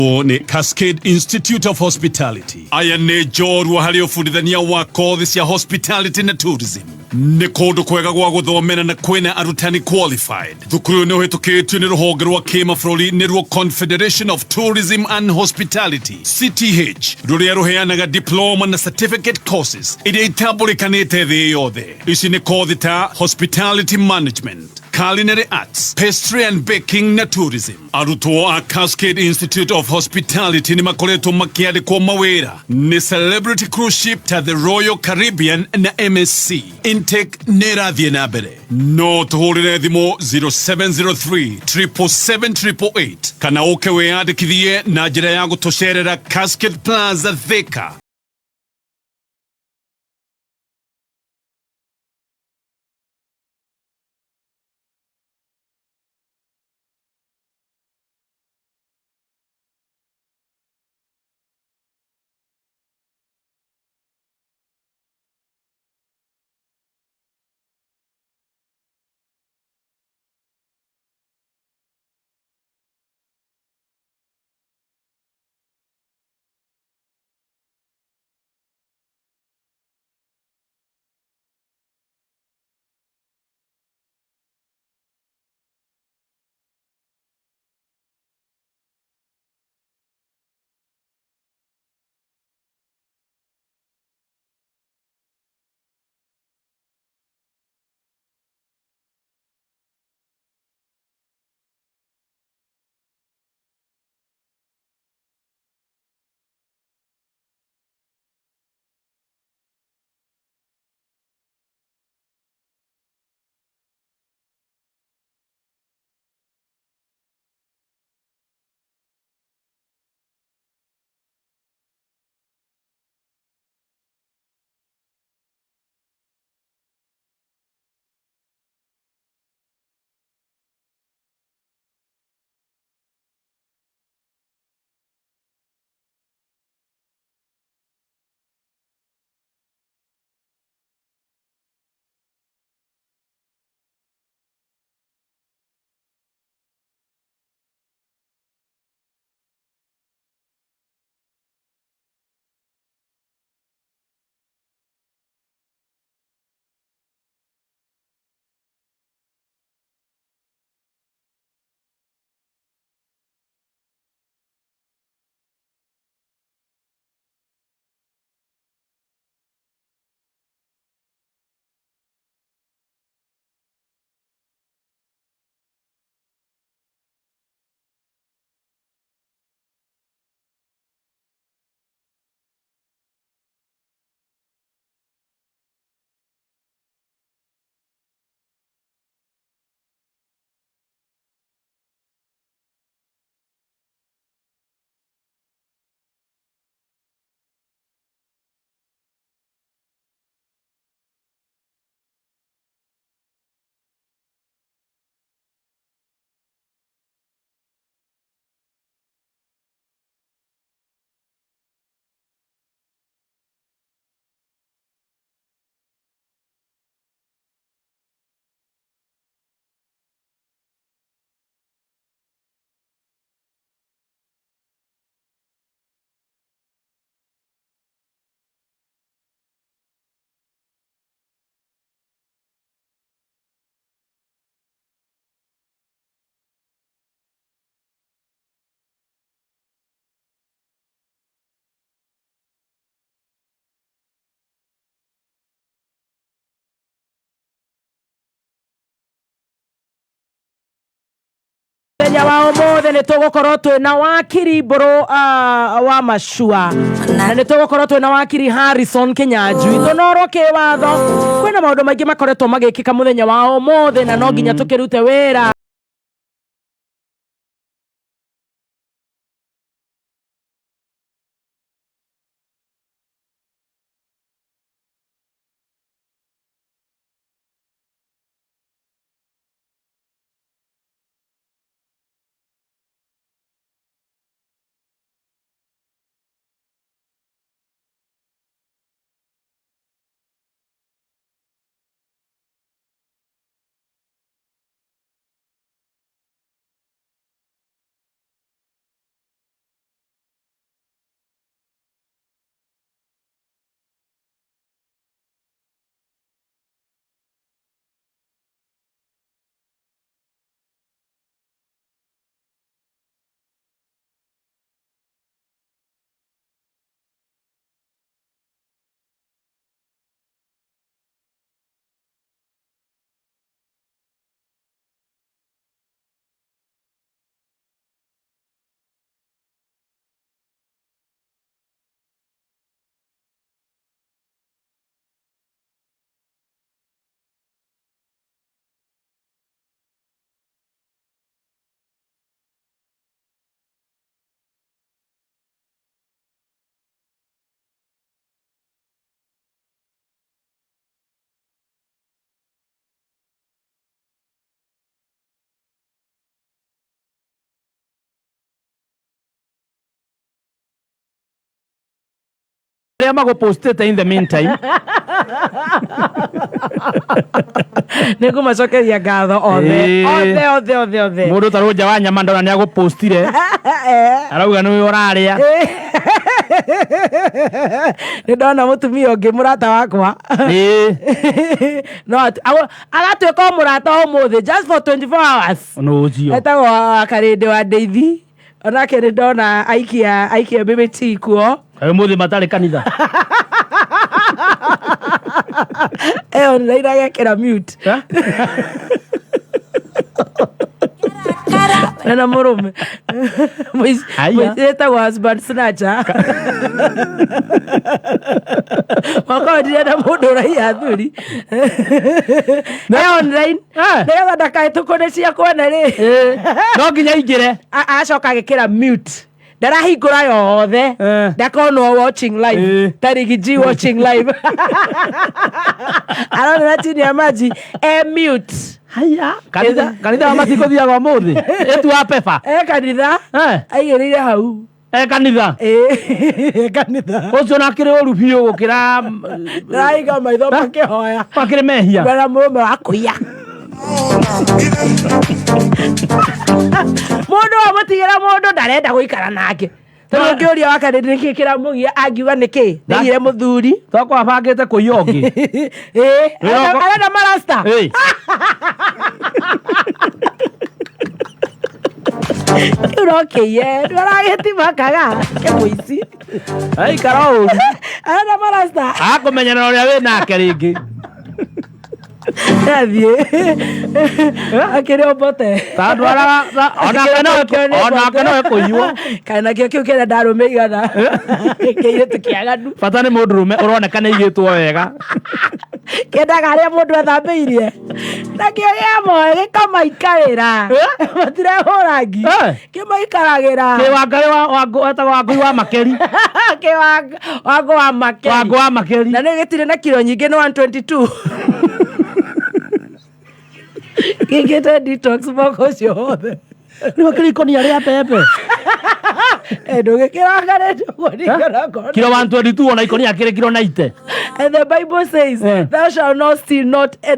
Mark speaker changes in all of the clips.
Speaker 1: Ni Cascade Institute of Hospitality. Aya ni jorwa haliofundithania wa kothi cia hospitality na tourism. Ni kundu kwega gwa guthomera na kwina arutani qualified. Thukuru ni uhitukitio ni ruhonge rwa kimabũrũri ni ruo Confederation of Tourism and Hospitality CTH, ruria ruheanaga diploma na certificate courses iria itambulikanite thi yothe. Ici ni kothi ta hospitality management, culinary arts, pastry and baking na tourism. Arutwo a Cascade Institute of Hospitality ni makoretwo makiandikwo mawira ni celebrity cruise ship ta the Royal Caribbean na MSC. Intake nirathie na mbere. No tuhurire thimo 0703 777 kana uke wiyandikithie na njira ya gutucerera Cascade Plaza Thika.
Speaker 2: Wao mothe ni tugukorwo twina Wakiri Mburu wa Machua na ni tugukorwo twina Wakiri Harrison Kinyanjui Tunorwo kiwaatho. Kwina maundu maingi makoretwo magikika muthenya wao mothe na no nginya tukirute wira.
Speaker 3: Ria magopostete in the meantime.
Speaker 2: Nĩngũ macokeria ngatho othe.
Speaker 3: Mũndũ tarũ nja wa nyama ndona nĩ agopostire. Arauga nĩ ũraria.
Speaker 2: Nĩ ndona mũtumia ũngĩ mũrata wakwa. No agatuĩka mũrata ũmũthĩ just for 24 hours.
Speaker 3: No ũcio.
Speaker 2: Etagwo Karĩndĩ wa Ndeithi. Onake nĩ ndona aikia BBT kuo.
Speaker 3: Mũthĩ matarĩ kanitha.
Speaker 2: Online agekĩra mute. Na mũrũme. Etagwo husband snatcher. Wakorire na mũndũ ũraiya thuri. Online. Nĩgetha ndakahĩtũkwo nĩ cia kuona rĩ.
Speaker 3: No nginya ingĩre.
Speaker 2: Acoka agĩkĩra mute. Ndarahingũra yothe. Ndakonwo watching live. Tariki G watching live. Arona chini ya maji. Mute.
Speaker 3: Haya. Kanitha wa matiko thiaga mũthĩ. Etu wa pepa.
Speaker 2: Kanitha. Aigĩrĩire hau.
Speaker 3: Kanitha.
Speaker 2: Kanitha.
Speaker 3: Ũcio na kĩrĩ ũru biũ gũkĩra.
Speaker 2: Raiga maitho makĩhoya.
Speaker 3: Makĩrĩ mehia.
Speaker 2: Mbere mũrũme wa kũiya. Mũndũ amũtigĩra mũndũ ndarenda gũikara nake. Tondũ ngĩũria wa Karĩndĩ nĩkĩ kĩramũgia angiuga nĩkĩ? Nĩire mũthuri.
Speaker 3: Toko abangĩte kũiya ũngĩ.
Speaker 2: Arenda marasta. Ũrokĩie. Ndũragĩtima kaga. Kĩmũici.
Speaker 3: Aikara ũru.
Speaker 2: Arenda marasta.
Speaker 3: Akũmenyana ũrĩa wĩ nake rĩngĩ.
Speaker 2: Athiĩ. Akĩrĩ obote.
Speaker 3: Tandũ onake no ekũiywo.
Speaker 2: Kana kĩo kĩu kĩrĩa ndarũme igana. Kĩirĩtu kĩaganu.
Speaker 3: Bata nĩ mũndũrũme ũroneka nĩ igĩtwo wega.
Speaker 2: Kĩendaga harĩa mũndũ athambĩirie. Nakĩo gĩa moe gĩkamaikarĩra. Matirehũrangi. Kĩmaikaragĩra.
Speaker 3: Wetagwo Wangui wa Makeri.
Speaker 2: Wangũ wa Makeri.
Speaker 3: Wangũ wa Makeri.
Speaker 2: Na nĩ gĩtirĩ na kiro nyingĩ nĩ 122. Gĩkĩte detox mwaka ũcio wothe.
Speaker 3: Nĩ wakĩrĩ ikonia rĩa pepe.
Speaker 2: Ndũgĩkĩranganĩte ũguo.
Speaker 3: Kilo 122 ona ikonia kĩrĩ kilo 90.
Speaker 2: And the Bible says, thou shalt not steal,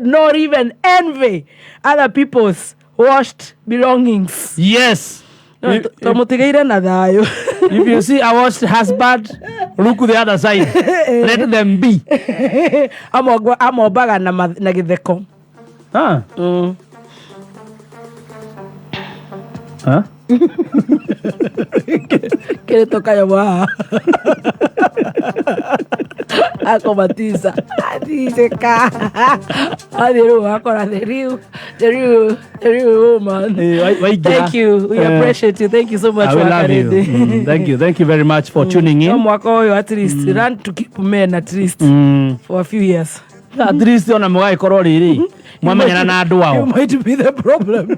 Speaker 2: nor even envy other people's washed belongings.
Speaker 3: Yes.
Speaker 2: Tũmũtigĩire na thayũ.
Speaker 3: If you see a washed husband, look to the other side. Let them be.
Speaker 2: Amombaga na gĩtheko. Kĩrĩ tũkayo haha. Akomatiza. Atiseka. Athiĩ rĩu akora the real woman. Thank you. We appreciate you. Thank you so much.
Speaker 3: I will love you. Thank you very much for tuning in.
Speaker 2: Mwaka ũyũ at least run to keep men at least for a few years.
Speaker 3: At least ona mũgagĩkorwo rĩrĩ mwamenyana na andũ ao.
Speaker 2: You might be the problem.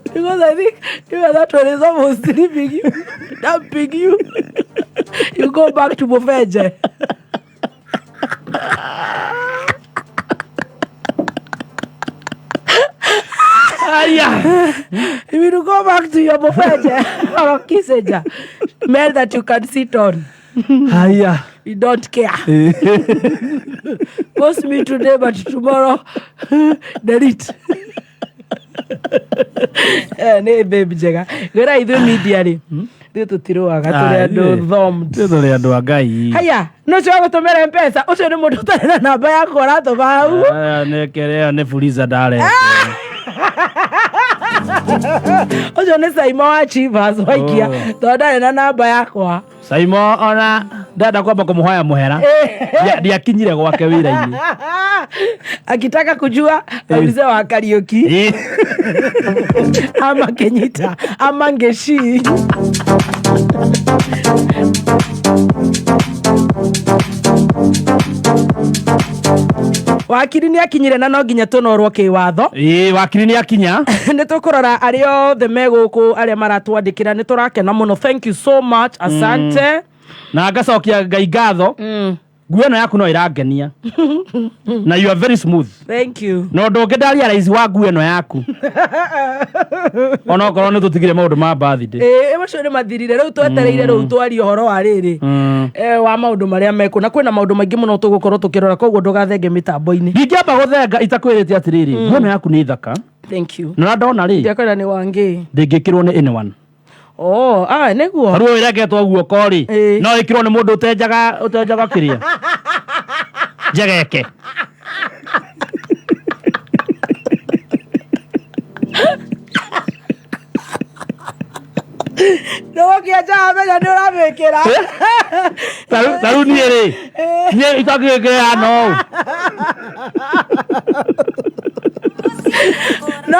Speaker 2: Because I think that one is almost leaving you, dumping you. You go back to Bofeje. If you go back to your Bofeje or Kiseja, men that you can sit on. You don't care. Post me today, but tomorrow, delete. Nĩ baby njega. Gwĩra ithuĩ media rĩ. Ithuĩ tũtiruaga tũrĩ andũ thumbed.
Speaker 3: Ithuĩ tũrĩ andũ a Ngai.
Speaker 2: Haya, nũcio agũtũmĩra M-Pesa. Ũcio nĩ mũndũ ũtarĩ na namba yaku ũratũma hau.
Speaker 3: Nĩ Fuliza ndare.
Speaker 2: Ũcio nĩ Saimo wa Chivas waikia. Tondũ ndarĩ na namba yakwa.
Speaker 3: Saimo ona ndenda kwamba kũmũhoya mũhera. Ndiakinyire gwake wĩra-inĩ.
Speaker 2: Akitaka kujua aulize wa Kariuki. Ama Kenyita, ama Ngeshi. Wakiri nĩ akinyire na no nginya Tunorwo kiwaatho.
Speaker 3: Wakiri nĩ akinya.
Speaker 2: Nĩ tũkũrora arĩa othe megũkũ arĩa maratwandĩkĩra nĩ tũrakena mũno. Thank you so much. Asante.
Speaker 3: Na ngacokia Ngai ngatho. nguo ĩno yaku no ĩrangenia na you are very smooth.
Speaker 2: Thank you.
Speaker 3: No ndũngĩndaria raici wa nguo ĩno yaku ona okorwo nĩ tũtigire maũndũ ma birthday.
Speaker 2: Macio nĩ mathirire rĩu twetereire rĩu twarie ũhoro wa rĩrĩ wa maũndũ marĩa mekwo na kwĩna maũndũ maingĩ mũno tũgũkorwo tũkĩrora koguo ndũgathenge mĩtambo-inĩ.
Speaker 3: Ndingĩamba gũthenga itakwĩrĩte atĩrĩrĩ nguo ĩno yaku nĩ thaka.
Speaker 2: Thank you.
Speaker 3: Na ndona rĩ
Speaker 2: ndiakwĩra nĩ Wangĩ
Speaker 3: ndĩngĩkĩrwo nĩ anyone.
Speaker 2: Nĩguo
Speaker 3: ruo ĩreketwo guoko rĩ no ĩkĩrwo nĩ mũndũ ũtenjaga kĩrĩa njegeke.
Speaker 2: Nũgũkĩenja menya nĩ ũramĩkĩra
Speaker 3: tarũ niĩ rĩ niĩ itangĩgĩkĩra no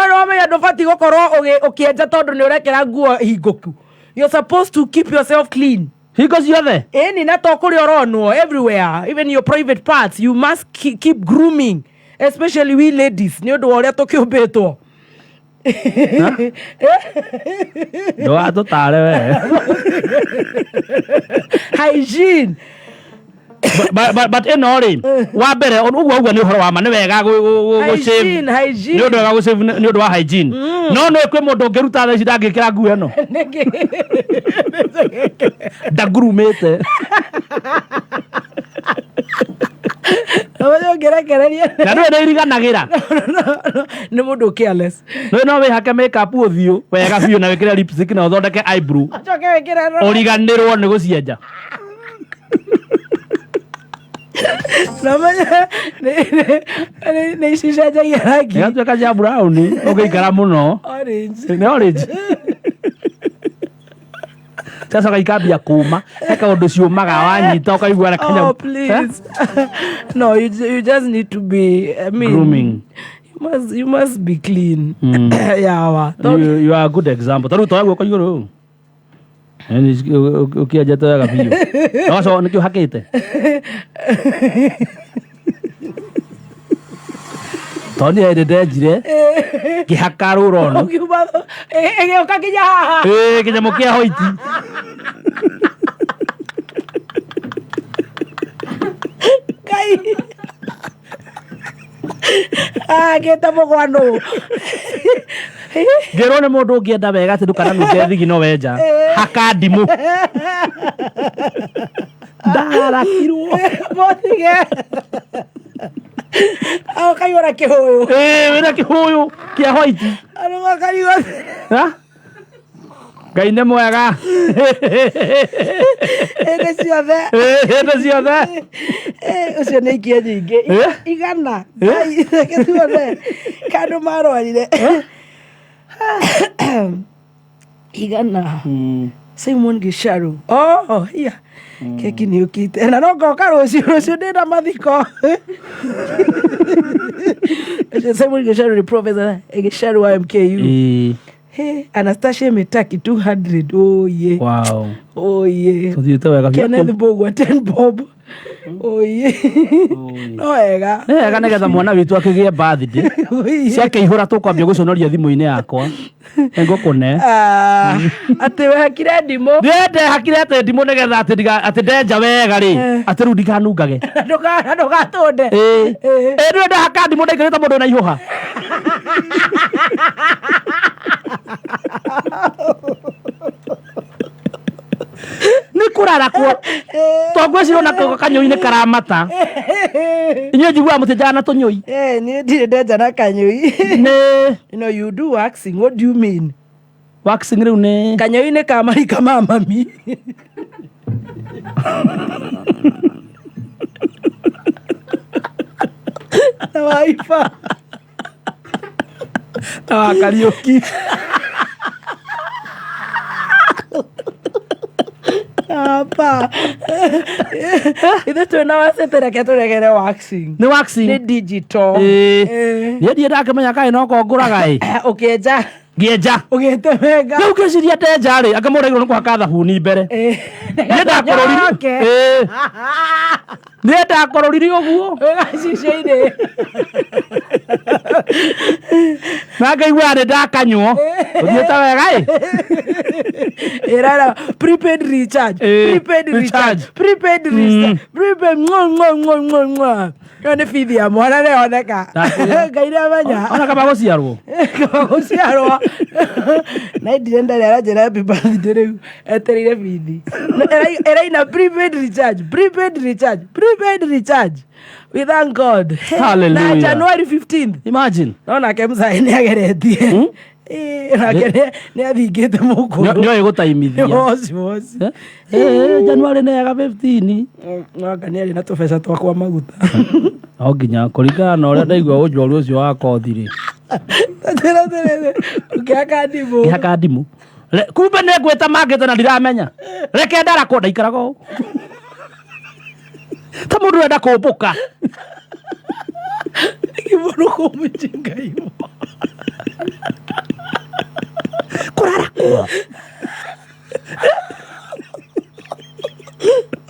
Speaker 2: no menya ndũbatiĩ gũkorwo ũkĩenja tondũ nĩ ũrekĩra nguo hingũku. You're supposed to keep yourself clean.
Speaker 3: hingo ciothe
Speaker 2: Ĩni na to kũrĩa ũronwo everywhere, even your private parts you must keep grooming, especially we ladies nĩ ũndũ wa ũrĩa tũkĩũmbĩtwo.
Speaker 3: ndũgatũtare we
Speaker 2: Hygiene.
Speaker 3: but ĩno rĩ wa mbere ũguo nĩ ũhoro wa ma nĩ wega gũsave nĩ ũndũ wega gũsave nĩ ũndũ wa hygiene no nĩ kwĩ mũndũ ũngĩruta thaa ici ndangĩkĩra nguo ĩno ndangurumĩte na nĩ iriganagĩra
Speaker 2: nĩ mũndũ careless.
Speaker 3: no wĩhake makeup ũthiũ wega biũ na wĩkĩre lipstick na ũthondeke eyebrow ũriganĩrwo nĩ gũcienja.
Speaker 2: Nĩ icenjagia rangi
Speaker 3: ĩgatuĩka cia brown ũngĩikara mũno nĩ orange sasa kaikambia kuma heka ũndũ ciũmaga wanyita ũkaigua kanya.
Speaker 2: Please. No, you just need to be
Speaker 3: grooming.
Speaker 2: You must be clean. Yawa
Speaker 3: you are a good example. Taru toa guoko igũrũ ũkĩenjete wega biũ noco nĩkĩo hakĩte toni hĩndĩ ndenjire ngĩhaka rũrono
Speaker 2: ĩgĩũka nginya haha
Speaker 3: kĩnyamũ kĩa hoiti
Speaker 2: Ngai gĩta mũgwanũ
Speaker 3: ngĩrwo nĩ mũndũ ũngĩenda wega atĩ ndũkananunge thigi no wenja haka ndimũ ndarakirwo
Speaker 2: motige kaiyũra kĩhũyũ
Speaker 3: wĩna kĩhũyũ kĩa hoiti Ngai nĩ mwega
Speaker 2: hĩndĩ ciothe ũcio nĩ ikie nyingĩ igana reke tuone kandũ marwarire igana Simon Gisharu hiya keki nĩ ũkite na no ngoka rũciũ ndĩna mathiko. Simon Gisharu ni professor Gisharu wa MKU. Hey, Anastasia Metaki 200. Oh yeah.
Speaker 3: Wow.
Speaker 2: Oh yeah. Kenneth Bogwa 10 bob. Oh yeah. No ega.
Speaker 3: Ega nĩgetha mwana witũ akĩgĩe birthday. Ciake ihũra tũkwambia gũconoria thimũ-inĩ yakwa. Ngũkũne.
Speaker 2: Atĩ wehakire ndimũ.
Speaker 3: Ndehakire atĩ ndimũ nĩgetha atĩ ndenja wega rĩ. Atĩ rĩu ndikanungage.
Speaker 2: Ndũgatũnde.
Speaker 3: Nĩ ndehaka ndimũ ndaikĩrĩte mũndũ na ihũha. Nĩ kũrara kwa tongwĩcirwo na kanyũi nĩ karamata inyuĩ njiguaga mũtĩnjaga na tũnyũi.
Speaker 2: Niĩ ndirĩ ndenja na kanyũi. You do waxing. What do you mean?
Speaker 3: Waxing rĩu nĩ
Speaker 2: kanyũi nĩ ka marika ma mami. Na waifa
Speaker 3: na Wakariũki.
Speaker 2: Apa. Ithe twĩna wacetereke tũregere waxing.
Speaker 3: Nĩ waxing.
Speaker 2: Nĩ digital.
Speaker 3: Niĩ ndiĩ ndakĩmenya kaĩ no kongũraga
Speaker 2: ũkĩenja.
Speaker 3: Ngĩenja.
Speaker 2: Ũgĩtemenga.
Speaker 3: Rĩu ngĩciria ndenja rĩ anga mũndũ agĩrĩirwo nĩ kũhaka thabuni mbere. Niĩ ndakororiri ũguo.
Speaker 2: Wĩgacicio-inĩ.
Speaker 3: Na ngaigua nĩ ndakanywo ũthiĩte wega
Speaker 2: Era prepaid recharge. Prepaid recharge. Prepaid recharge. Prepaid mwa. Yone fithi ya mwana leo oneka. Ngaire amanya.
Speaker 3: Ona kama gũciarwo.
Speaker 2: Kama gũciarwo. Na ndienda lera jera happy birthday rĩu. Etereire fithi. Era ina prepaid recharge. Prepaid recharge. Prepaid recharge. We thank God.
Speaker 3: Hallelujah.
Speaker 2: Na January 15th.
Speaker 3: Imagine.
Speaker 2: Naona kemsa ni ageretie. Nĩ athingĩte mũkũrũ.
Speaker 3: Nĩoĩ gũtaimithia.
Speaker 2: Moci.
Speaker 3: January nĩ yaga 15.
Speaker 2: Mwaka nĩ arĩ na tũbeca twakwa maguta.
Speaker 3: O nginya kũringana na ũrĩa ndaigua ũnjorũ ũcio wa kothi-rĩ.
Speaker 2: Ũkĩhaka ndimũ.
Speaker 3: Ngĩhaka ndimũ. Kumbe nĩ ngwĩta mangĩte na ndiramenya. Reke ndarakwo ndaikaraga ũũ. Ta mũndũ ũrenda kũmbũka.
Speaker 2: Kĩbono kũmũjinga imo.
Speaker 3: Kurara.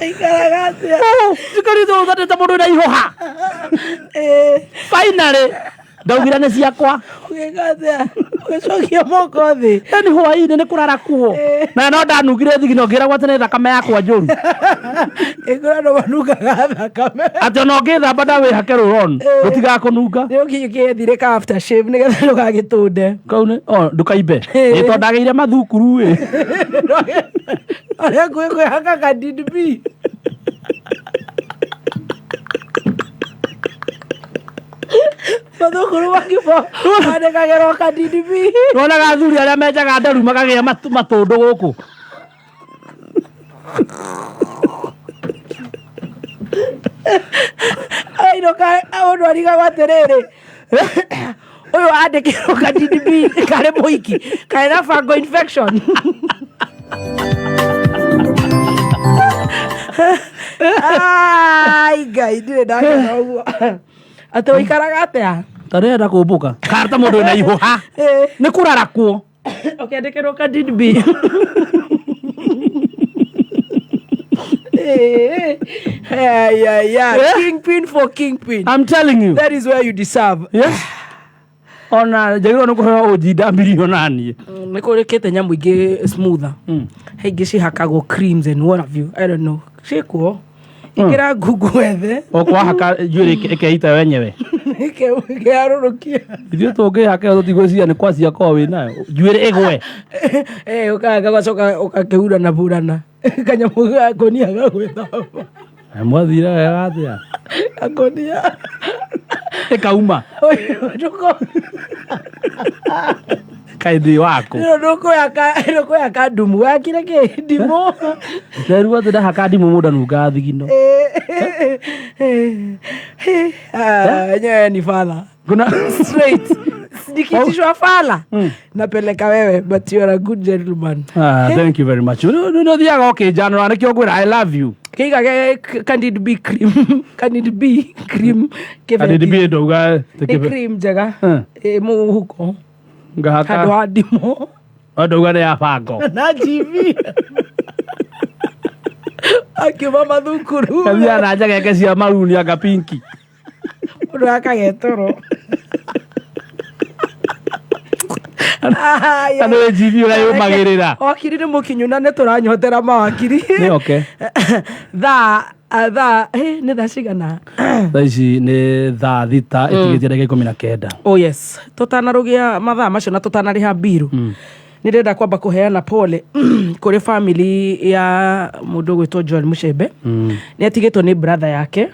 Speaker 2: Ikaragate.
Speaker 3: Sikarito utata mũndũ na ihoha. Finally. Ndaugire nĩ ciakwa.
Speaker 2: Ũgĩkate. Ũgĩcokia moko thĩ.
Speaker 3: Ni hwaĩ-inĩ nĩ kũrara kuo. Na no ndanugire thigino ngĩragwo atĩ nĩ thakame yakwa njũru.
Speaker 2: Ĩkũra no manugaga thakame.
Speaker 3: Atĩ ona ũngĩthamba ndawĩhake rũroni rũtigakũnunga.
Speaker 2: Nĩ ũgĩthirĩka after shave nĩgetha ndũgagĩtũnde.
Speaker 3: Kau nĩ ndũkaimbe. Nĩ tondũ ndagĩire mathukuru-ĩ.
Speaker 2: Arĩa kwĩhaka kadidbi. Mathukuru makĩbo mandĩkagĩrwo kadidbi.
Speaker 3: Wonaga athuri arĩa menjaga nderu makagĩa matũndũ gũkũ.
Speaker 2: Ainoka mũndũ arigagwo atĩrĩrĩ. Ũyũ andĩkĩrwo kadidbi karĩ mũhiki karĩ na fungal infection. Ai Ngai ndirĩ ndakena ũguo. Atĩ ũikaraga atĩa?
Speaker 3: Tarenda kũmbũka. Karta mũndũ na ihoha. Nĩ kũrara kuo.
Speaker 2: Ũkĩandĩkĩrwo kadidbi. Kingpin for kingpin.
Speaker 3: I'm telling you.
Speaker 2: That is where you deserve.
Speaker 3: Yes. Ona njagĩrĩrwo nĩ kũheo ũnjinda mbirio naniĩ.
Speaker 2: Nĩ kũrĩkĩte nyamũ ingĩ smoother. Ingĩ cihakagwo creams and what have you. I don't know. Ciĩkuo. Ingĩra Google wethe.
Speaker 3: Okwahaka njuĩrĩ ĩkeita wenyewe.
Speaker 2: Ĩkĩarũrũkia.
Speaker 3: Ithuĩ tũngĩhake tũtigwĩciria nĩ kwa ciakwa wĩ nayo. Njuĩrĩ ĩgwe.
Speaker 2: Ũkaga gacoka ũkakĩhurana burana. Kanyamũ gakonia gagwĩthamba.
Speaker 3: Mwathire wega atĩa?
Speaker 2: Gakonia.
Speaker 3: Ĩkauma. Kaithĩ wako.
Speaker 2: Ndũkwĩhaka ndumũ wakire kĩ ndimũ.
Speaker 3: Nderu atĩ ndahaka ndimũ mũndũ anungaga thigino.
Speaker 2: Nyewe ni fala. Straight. Nikitishwa fala. Napeleka wewe, but you are a good gentleman.
Speaker 3: Thank you very much. No thiaga ũkĩnjanũra nĩkĩo ngwĩra I love you.
Speaker 2: Kĩiga Candid B cream. Candid B cream.
Speaker 3: Candid B ndauga
Speaker 2: cream njega. Mũhuko.
Speaker 3: Ngahaka.
Speaker 2: Handũ ha ndimũ.
Speaker 3: Ndauga nĩ ya bango.
Speaker 2: Na TV. Akiuma mathukuru.
Speaker 3: Kathia na njageke cia maruni anga pinki.
Speaker 2: Mũndũ akagetoro.
Speaker 3: Nĩ TV ũrĩa yũmagĩrĩra.
Speaker 2: Wakiri nĩ mũkinyu na nĩ tũranyotera mawakiri.
Speaker 3: Nĩ okay.
Speaker 2: Nĩ thaa cigana?
Speaker 3: Thaa ici nĩ thaa thita ĩtigĩtie ndagĩka 19.
Speaker 2: Oh yes. Tũtanarũgia mathaa macio na tũtanarĩha mbiru. Nĩndenda kwamba kũheana pole kũrĩ family ya mũndũ gwĩtwo Joel Muchembe. Nĩ atigĩtwo nĩ brother yake.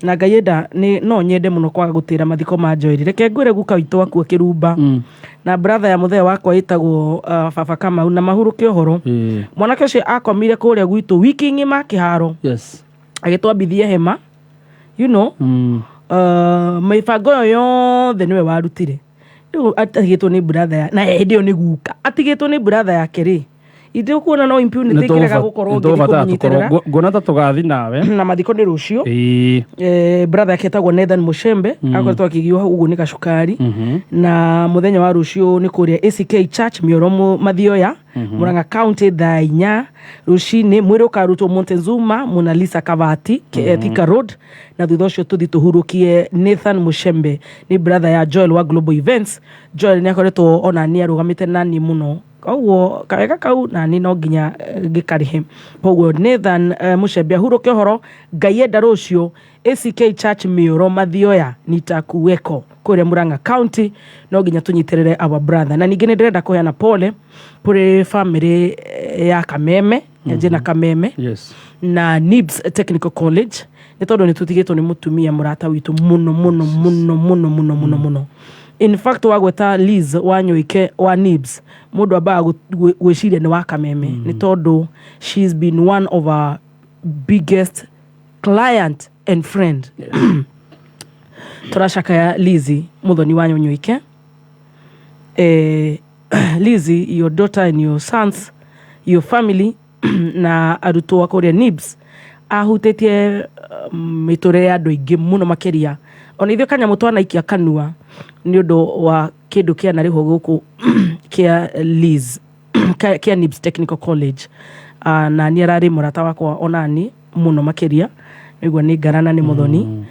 Speaker 2: Na Ngai enda no nyende mũno kwaga gũtĩra mathiko ma Joel. Reke ngwĩre guka witũ akua Kĩrumba. Na brother ya mũthee wakwa ĩtagwo Baba Kamau na mahurũke ũhoro. Mwanake ũcio akomire kũrĩa gwitũ wiki ng'ima kĩharo.
Speaker 3: Yes.
Speaker 2: Agĩtwambithia hema. You know. Mĩbango ĩyo yothe nĩwe warutire. Atigĩtwo nĩ brother na hĩndĩ ĩyo nĩ guka. Atigĩtwo nĩ brother yake rĩ. Ithio kuona no impunity kiraga gukorwo ngithikunyiterera
Speaker 3: ngona ta tugathi nawe
Speaker 2: na mathiko ni rucio brother aketagwo Nathan Mushembe akoretwo akigiwa uguo ni gacukari na muthenya wa rucio ni kuria ACK Church Mioromo Mathioya Murang'a County thaa 4 rucini mwiri ukarutwo Montezuma Mona Lisa Kavati Thika Road na thutha ucio tuthi tuhurukie Nathan Mushembe ni brother ya Joel wa Global Events. Joel ni akoretwo ona ni arugamite nani muno koguo kawega kau na ni no nginya ngikarihe koguo Nathan Mushembe ahuruke horo Ngai enda rucio ACK Church Mioro Mathioya nitakuweko kuria Murang'a County no nginya tunyiterere our brother na ningi ndirenda kuheana pole kuri family ya Kameme ya jina Kameme na Nibs Technical College ni tondu ni tutigitwo ni mutumia murata witu muno. In fact wagweta Liz Wanyoike wa Nibs mundu aba gwiciria ni wa Kameme ni tondu she's been one of our biggest client and friend. Turashaka ya Lizi muthoni wa Wanyoike. Lizi, your daughter and your sons, your family na aruto wa kuria Nibs ahutetie mitore ya andu ingi muno makeria ona ithio kanya mutwana ikia kanua ni undu wa kindu kia na riho guku kia Liz kia Nibs Technical College na ni arari murata wakwa onani muno makeria niguo ni ngarana ni muthoni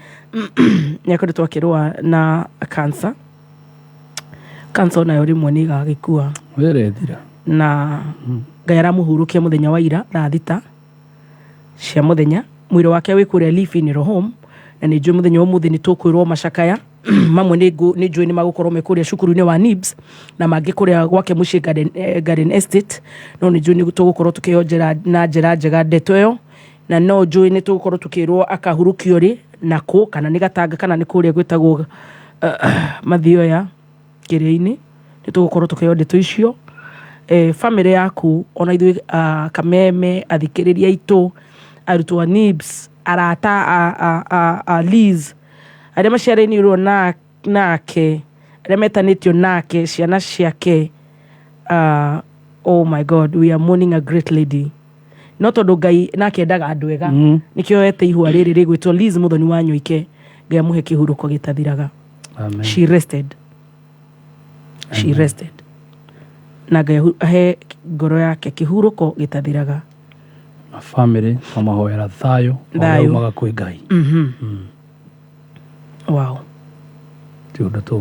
Speaker 2: ni akoretwo akirua na cancer nayo rimwe ni gagikua
Speaker 3: werethira
Speaker 2: na ngayara muhurukia muthenya wa ira thaa 6 cia muthenya mwiri wake wikuria Leafy Home na ni njui muthenya umuthi ni tukwirwo macakaya mamwe ni njui ni magukorwo mekuria cukuru-ini wa Nibs na mangi kuria gwake muci Garden Estate no ni njui ni tugukorwo tukionjera na njira njega ndeto yo na no njui ni tugukorwo tukirwo akahurukio ri nako kana ni gatanga kana ni kuria gwitagwo Mathioya kiria-ini ni tugukorwo tukio ndeto icio family yaku ona ithui Kameme athikiriria itu arutwa Nibs arata Liz aria maciareni ro nake aria metanitio nake ciana ciake oh my God, we are mourning a great lady no tondu Ngai nake endaga andu ega nikio ete ihua riri rigwitwo Liz muthoni wa Nyoike Ngai amuhe kihuruko gitathiraga.
Speaker 3: Amen.
Speaker 2: She rested na Ngai ahe ngoro yake kihuruko gitathiraga.
Speaker 3: Family amahoera thayo maga kwi Ngai.
Speaker 2: Wow,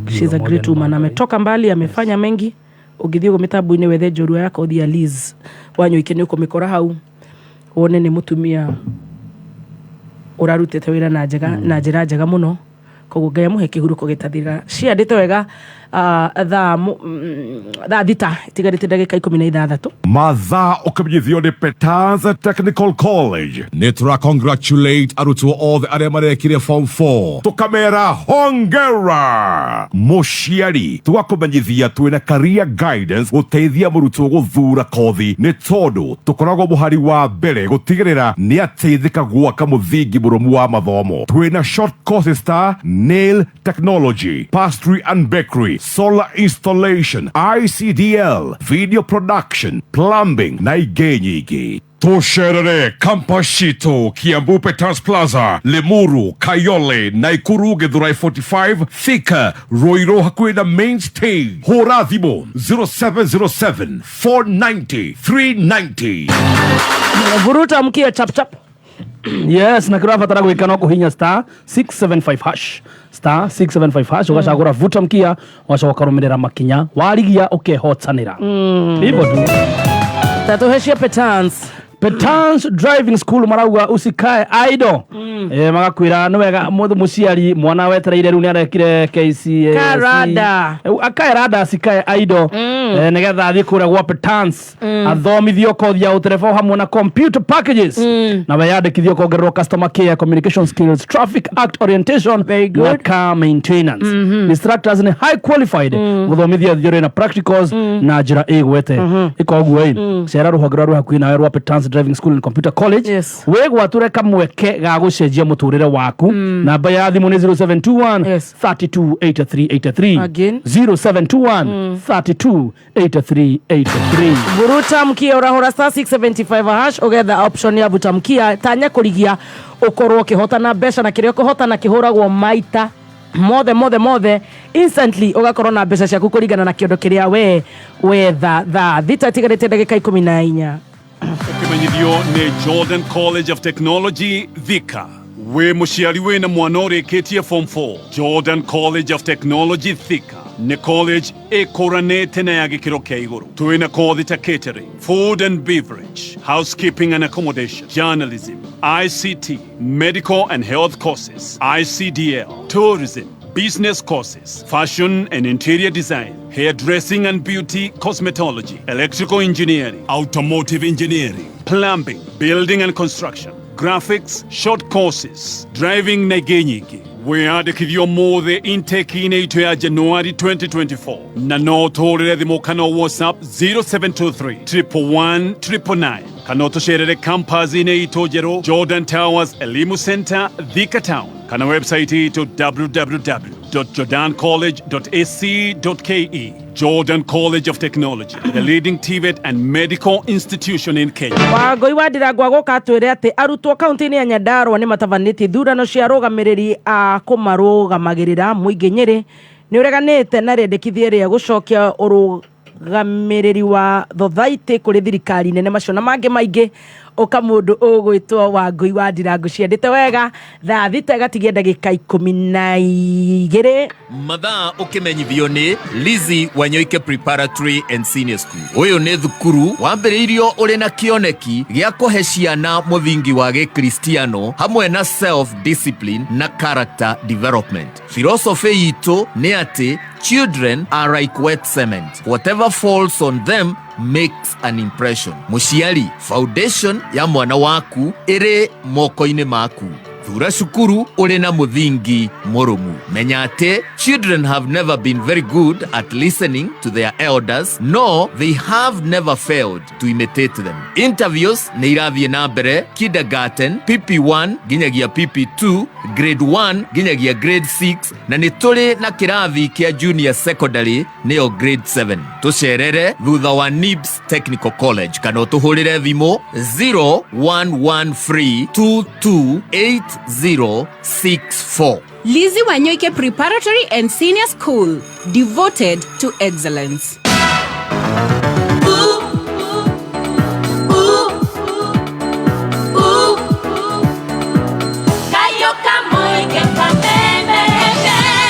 Speaker 2: she's a great woman. Ametoka mbali, amefanya mengi. Ugithio go mitabu-ini wethe njorua yako thia Liz Wanyoike ni ukomikora hau wone ni mutumia urarutete wira na njira njega muno koguo Ngai amuhe kihuruko gitathira. Ciandite wega thaa thita itigarite ndagika 16
Speaker 4: mathaa ukamenyithio ni Peters Technical College ni tura congratulate arutwo othe aria marekire form 4 tukamera hongera muciari tugakumenyithia twina career guidance guteithia murutwo guthura kothi ni tondu tukoragwo muhari wa mbere gutigirira ni ateithika gwaka muthingi murumu wa mathomo. Twina short courses ta nail technology, pastry and bakery, solar installation, ICDL, video production, plumbing na ingĩ nyingĩ. Tucerere Campashito, Kiambu Peters Plaza, Limuru, Kayole, Naikuru, Githurai 45, Thika, Roiro hakuhi na main stage. Hora thimo 0707 490 390.
Speaker 2: Vuruta mkia chap chap.
Speaker 3: Yes, na kira fatara gwika no kuhinya star 675 hash ugacagura vuta mkia wacoka karumirira makinya warigia ukehotanira hivyo tu
Speaker 2: tatuheshia Petans driving school marauga usikae idle magakwira no wega muthu muciari mwana wetereire riu ni arekire KCA karada akae rada sikae idle nigetha athie kuria gwa Petans athomithio kothi ya uterefo hamwe na computer packages na weyandikithio kuongererwo customer care, communication skills, traffic act orientation na car maintenance. Instructors ni high qualified guthomithia theory na practicals na njira igwete ikoguo cera ruhonge rwa hakuhi nawe rwa Petans
Speaker 3: Masters Driving School and Computer College.
Speaker 2: Yes.
Speaker 3: We gwature kamweke ga gucenjia muturire waku. Namba ya thimu ni 0721
Speaker 2: Yes.
Speaker 3: 328383.
Speaker 2: Again.
Speaker 3: 0721 328383.
Speaker 2: Buruta mkia urahora star 675 hash ugetha option ya buta mkia tanya kurigia ukorwo kihota na besha na kirio kuhota na kihuragwo maita mothe instantly ugakorwo na mbeca ciaku kuringana na kiondo kiria we tha thita tigarite ndagika 14.
Speaker 1: Kimenyithio ni Jordan College of Technology Thika. We muciari we na mwana ũrĩkĩtie form 4. Jordan College of Technology Thika ni college ĩkũranĩte na ya gĩkĩro kĩa igũrũ. Twĩna kothi ta catering, food and beverage, housekeeping and accommodation, journalism, ICT, medical and health courses, ICDL, tourism, business courses, fashion and interior design, hairdressing and beauty cosmetology, electrical engineering, automotive engineering, plumbing, building and construction, graphics, short courses, driving na genyiki. Wĩyandĩkithio mũthĩ intake-inĩ itũ ya January 2024 na no tũhũrĩre thimũ kana WhatsApp 0723 111 999 kana ũtũcerere campus-inĩ itũ njerũ Jordan Towers Elimu Center Thika Town kana website itũ www.jordancollege.ac.ke. Jordan College of Technology, the leading TVET and medical institution in Kenya.
Speaker 2: Wangoi wa Ndirangwa gũka twĩre atĩ arutwo kaunti-inĩ ya Nyandarua nĩ matabanĩtie thurano cia rũgamĩrĩri a kũmarũgamagĩrĩra mũingĩ Nyĩrĩ nĩ ũreganĩte na rĩendekithia rĩa gũcokia ũrũgamĩrĩri wa thothaitĩ kũrĩ thirikari nene macio na mangĩ maingĩ oka mũndũ ũgwĩtwo Wangoi wa Ndirangũ ciendete wega thaa thita gatigia ndagĩka 12
Speaker 5: mathaa ũkĩmenyithio nĩ Lizzy Wanyoike Preparatory and Senior School. Ũyũ nĩ thukuru wambĩrĩirio ũrĩ na kĩoneki gĩa kũhe ciana mũthingi wa gĩkristiano hamwe na self discipline na character development. Philosophy itũ nĩ atĩ children are like wet cement. Whatever falls on them makes an impression. Mũciari, foundation ya mwana waku ĩrĩ moko-inĩ maku. Thura cukuru ũrĩ na mũthingi mũrũmu. Menya atĩ children have never been very good at listening to their elders, nor they have never failed to imitate them. Interviews nĩ irathiĩ na mbere kindergarten, PP1 nginyagia PP2, grade 1 nginyagia grade 6, na nĩ tũrĩ na kĩrathi kĩa junior secondary nĩyo grade 7. Tũcerere thutha wa NIBS Technical College kana ũtũhũrĩre thimũ 0113228064.
Speaker 6: Lizzy Wanyoike Preparatory and Senior School, devoted to excellence.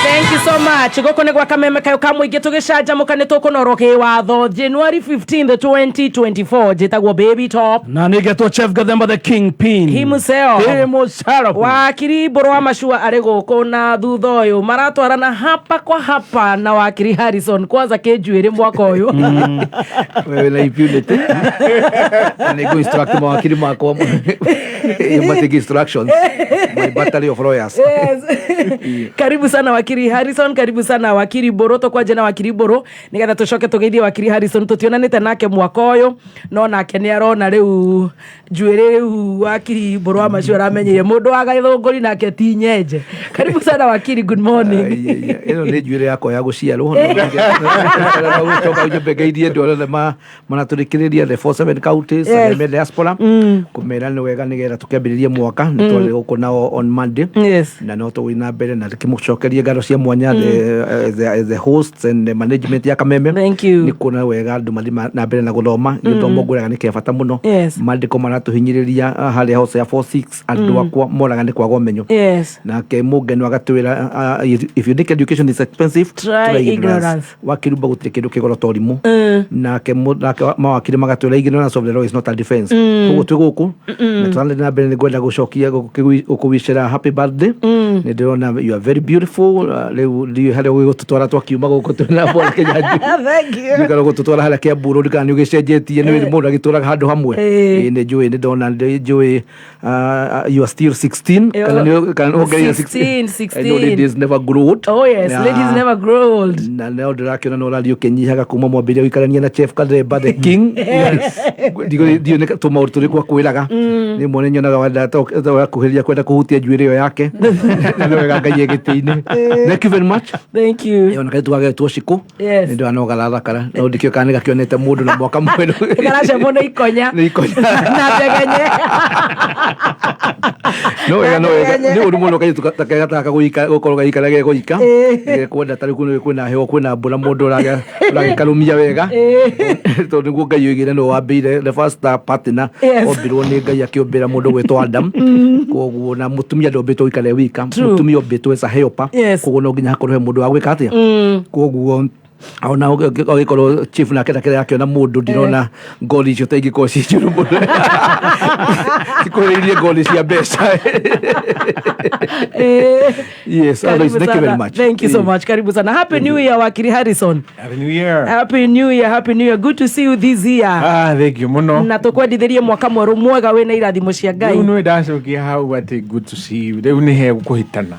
Speaker 2: Thank you so much. Goko nĩ gwa kameme kayo ka mũingĩ tũgĩcanjamũka nĩ Tunorwo kiwaatho January 15th 2024 njĩtagwo Baby Top
Speaker 3: Na nĩgetwo Chef Gathemba the Kingpin.
Speaker 2: Himuseo
Speaker 3: Himuseo.
Speaker 2: Wakiri Mburu Machua arĩ gũkũ na thutha ũyũ maratwarana hapa kwa hapa na Wakiri Harrison kwanza kĩnjuĩrĩ mwaka ũyũ.
Speaker 7: Wewe na impunity. And go instruct Wakiri makwa. You must take instructions. My battery of lawyers.
Speaker 2: Yes. Karibu sana Wakiri Harrison, karibu sana Wakiri Mburu kwa jina Wakiri Mburu. Nigetha tucoke tugeithie Wakiri Harrison tutionanite nake mwaka ũyũ no nake nĩ arona rĩu njuĩrĩ rĩu Wakiri Mburu Machua aramenyire mũndũ wa gaithũngũri nake ti nyenje. Karibu sana Wakiri, good morning.
Speaker 7: Ĩno nĩ njuĩrĩ yakwa ya gũciarwo no gũcoka ũnyebegeithie andũ othe manatũrĩkĩrĩria the 47 counties and diaspora kũmera nĩ wega nĩgetha tũkĩambĩrĩrie mwaka nĩ twarĩ gũkũ nao on Monday na no tũgĩna mbere na tũkĩmũcokeria ngaro cia mwanya the hosts and the management ya Kameme.
Speaker 2: Thank you.
Speaker 7: Nĩ kuona wega andũ mathi na mbere na gũthoma nĩ tondũ ngũraga nĩ kĩa bata mũno mandĩko maratũhinyĩrĩria harĩa house ya 46 andũ akwa moraga nĩ kwaga ũmenyo na ke mũngeni agatwĩra if you think education is expensive,
Speaker 2: try ignorance.
Speaker 7: Wakirumba gũtirĩ kĩndũ kĩgoro torimũ na ke mawakiri magatwĩra ignorance of the law is not a defense. Koguo twĩ gũkũ na tũrane na mbere nĩ ngwenda gũcokia gũkũwicĩra happy birthday. Nĩ ndĩrona you are very beautiful. Rĩu ndi hale gututwara twakiuma guko tuna bora Kinyanjui.
Speaker 2: Thank you.
Speaker 7: Ndikara gututwara hale kia Mburu ndikana ugicenjetie ni mundu agituraga handu hamwe. Ni njui ni ndona njui you are still 16 kana ongerera
Speaker 2: 16.
Speaker 7: I know ladies never grow old.
Speaker 2: Oh yes, ladies never grow old.
Speaker 7: Na leo ndirakiona no radio kenyihaga kuma mwambire wikarania na chef Kadreba the king. Yes. Dio tuma urturi kwa kwiraga ni mwone nyonaga wanda kuhiria kwenda kuhutia njuire yo yake. Ndio ngaye gitini. Thank you very much.
Speaker 2: Thank you.
Speaker 7: Yona kai tuage tuoshiko.
Speaker 2: Yes.
Speaker 7: Ndio anogarara kara. No ndikio kana gakionete mundu na mwaka mwenu.
Speaker 2: Kana shemone ikonya.
Speaker 7: Ni ikonya.
Speaker 2: Na tegenye.
Speaker 7: No ni uri muno kai tukataka guika gukoroga ikarage guika. Kwenda tari kuna hewa kuna mbura mundu urage kalumia wega. To niguo ngai yigire no wambire the first partner ombirwo ni ngai akiombira mundu gwetwo Adam. Koguo na mutumia ndombitwo ikare wika. Mutumia ombitwo as a helper. Koguo no nginya hakorwo he mundu wa gwika atia. Koguo ona ogikorwo chief na kenda kira akiona mundu ndirona ngoli icio taingi ko cicuru mundu tikuririe ngoli cia mbeca. Yes, always thank you very much.
Speaker 2: Thank you so much. Karibu sana. Happy New Year, Wakiri Harrison.
Speaker 8: Happy New Year.
Speaker 2: Happy New Year, Happy New Year. Good to see you this year.
Speaker 8: Thank you muno.
Speaker 2: Na tukwendithirie mwaka mweru mwega wina irathimo cia Ngai.
Speaker 8: Riu no ndacokia hau ati good to see you. Riu ni he gukuhitana.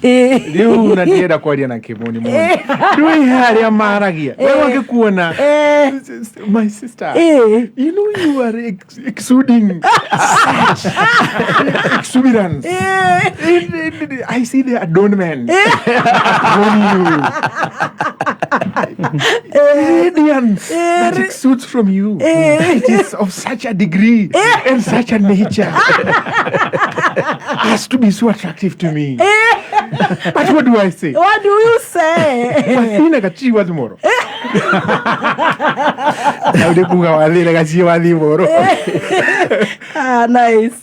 Speaker 8: Riu na ndienda kwaria na kimoni muno. Riu haria maragia. Wewe ngikuona. My sister. You know you are exuding exuberance. I see the adornment from you. Radiance that exudes from you. It is of such a degree and such a nature as to be so attractive to me. But what do I say?
Speaker 2: What do you say?
Speaker 8: Wasina kachiwa tomorrow. Naude kuga wasina kachiwa tomorrow.
Speaker 2: Nice.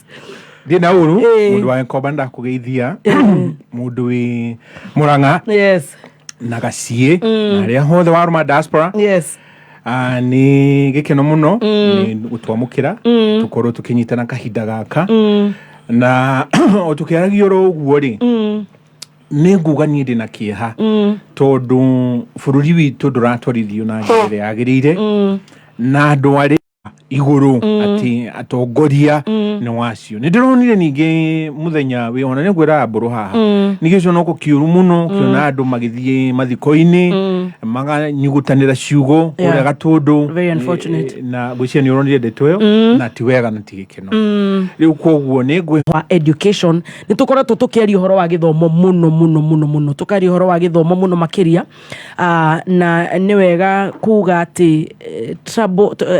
Speaker 8: Ndina uru mundu wa Nkoba ndakugeithia mundu wi Murang'a.
Speaker 2: Yes.
Speaker 8: Na Gacie na ria hothe wa Roma diaspora.
Speaker 2: Yes.
Speaker 8: Ni gikeno muno ni gutwamukira tukorwo tukinyitana kahinda gaka na otukiaragia ro uguo ri ni nguganie ndina kieha tondu bururi witu nduratwarithio na njira yagirire na andu ari iguru ati atongoria ni wacio ni ndironire ninge muthenya wi ona ni gwira Mburu haha nigicio no kukiuru muno kiona andu magithie mathiko-ini maganyugutanira ciugo uria gatundu na gwicia ni uronire ndeto yo na ti wega na ti gikeno riu koguo ni ngwe
Speaker 2: wa education ni tukoretwo tukiaria uhoro wa githomo muno tukaria uhoro wa githomo muno makiria na ni wega kuga ati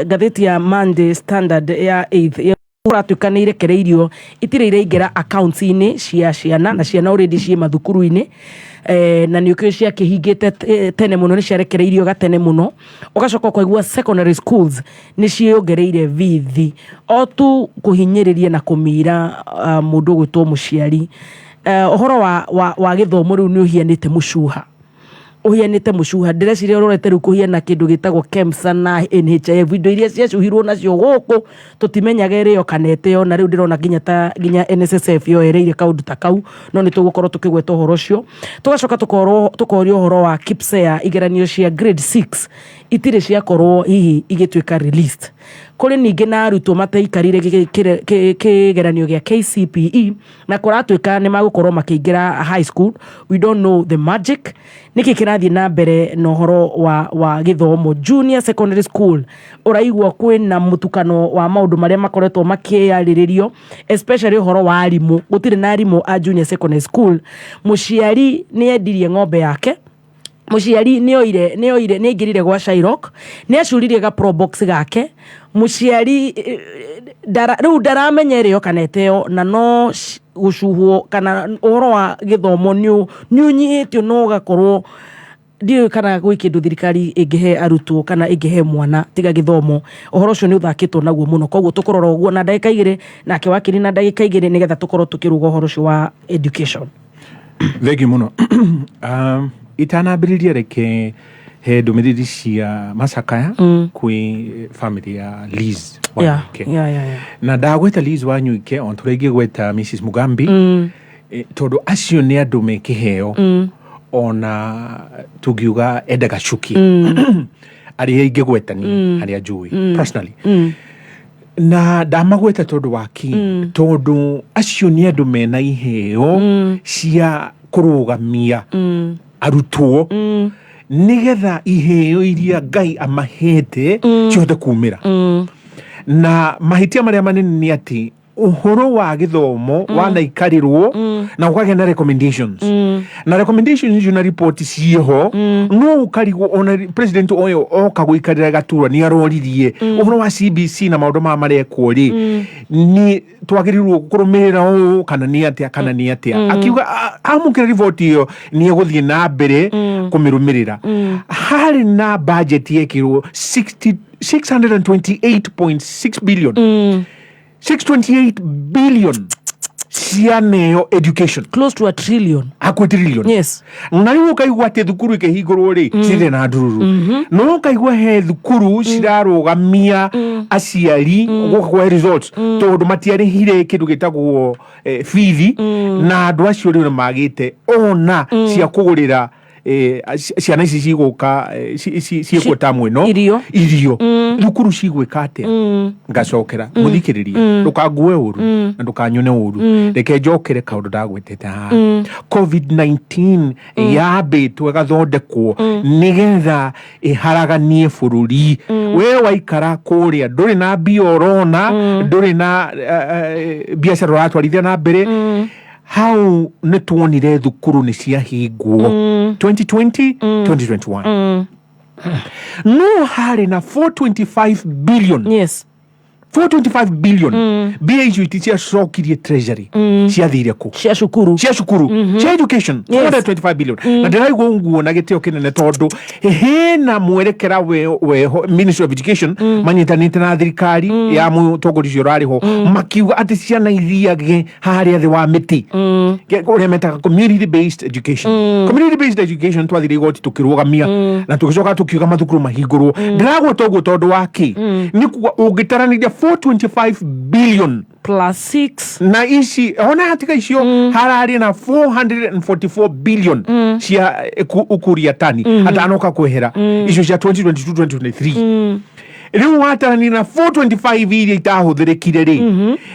Speaker 2: gatheti ya Monday Standard ya 8th uratuikana irekereirio itire ireingera accounts-ini cia ciana na ciana already cie mathukuru-ini na ni ukio cia kihingite tene muno ni ciarekereirio gatene muno ugacoka kwaigua secondary schools ni ciongereire bithi o tu kuhinyiriria na kumira mundu gwitwo muciari uhoro wa githomo riu ni uhianite mucuha uhianite mucuha ndireciria urorete riu kuhiana kindu gitagwo KEMSA na NHIF indo iria ciacuhirwo nacio guku tutimenyaga iriyo kanete na riu ndirona ginya NSSF yo ereire kaundu ta kau no ni tugukorwo tukigweta uhoro ucio tugacoka tukorio uhoro wa KIPSEA igeranio cia grade 6 itire ciakorwo hihi igituika released kuri ninge na arutwo mataikarire kigeranio gia KCPE na kuratuika ni magukorwo makiingira high school. We don't know the magic niki kirathie na mbere no horo wa githomo junior secondary school uraigwa kwina mutukano wa maundu maria makoretwo makiyariririo especially horo wa arimu gutire na arimu a junior secondary school. Muciari ni endirie ng'ombe yake muciari ni oire ni ingirire gwa Shylock ni acuririe ga pro box gake muciari riu ndaramenyereyo kaneteo na no gucuhwo kana uhoro wa githomo ni unyitio no gakorwo ndio kana gwikindu thirikari ingihe arutwo kana ingihe mwana tiga githomo uhoro ucio ni uthakitwo naguo muno koguo tukorora uguo na ndagika igire nake Wakiri na ndagika igire nigetha tukorwo tukiruga uhoro ucio wa education.
Speaker 8: Thegi muno itanambiriria reke he ndumiriri cia macakaya kwi family ya Liz Wanyuike. Na ndagweta Liz Wanyuike on turenge gweta Mrs Mugambi tondu acio ni andu me kiheo ona tugiuga Enda Gacuki aria ingĩgwetani aria njui personally na ndamagweta tondu waki tondu acio ni andu mena iheo cia kurugamia arutwo nigetha iheo iria Ngai amahete cihote kumira na mahitia maria manene ni ati uhoro wa githomo wanaikarirwo na ukagĩa na recommendations na recommendations na report ciho no ukarigwo ona president oyo oka guikarira gaturwa ni aroririe uhoro wa CBC na maundu ma marekwo ri ni twagirirwo kurumirira o kana ni atia akiuga amukira report iyo ni eguthie na mbere kumirumirira hari na budget yekirwo 628.6 billion 628 billion cianeo education
Speaker 2: close to a trillion
Speaker 8: trillion
Speaker 2: yes
Speaker 8: na riu kaigwa te thukuru ikihingurwo ri cire na ndururu no kaigwa he thukuru cirarugamia aciari guka kwa results tondu matiarihire kindu gitagwo fithi na andu acio riu magite ona cia kugurira ciana ici ciguka ciekwo tamu ino irio thukuru cigwika atia ngacokera muthikiriria ndukangue uru na ndukanyone uru reke njokere kaundu ndagwetete COVID-19 yambitwe gathondekwo nigetha iharaganie bururi we waikara kuria nduri na biorona nduri na biacara ratwarithia na mbere how netuonire thukuru ni ciahingwo 2020 2021 no hari na 425 billion
Speaker 2: yes
Speaker 8: 425 billion BHUT cia cokirie treasury ciathire ku
Speaker 2: cia cukuru
Speaker 8: cia education 425 billion na ndiraigwo nguo na gitio kinene tondu hena mwerekera we Ministry of Education manyitanite na thirikari ya mutongoria urari ho makiuga ati ciana ithiage haria thi wa miti uria metaga community based education twathire igoti tukirugamia na tugicoka tukiuga mathukuru mahingurwo ndiragwo toguo tondu waki ni kuga ungitaraniria 425 billion
Speaker 2: plus 6
Speaker 8: na ici ona hatika icio harari na 444 billion cia ukuria tani hata anoka kwehera icio cia 2022 2023 riu watarani na 425 iria itahuthirikire ri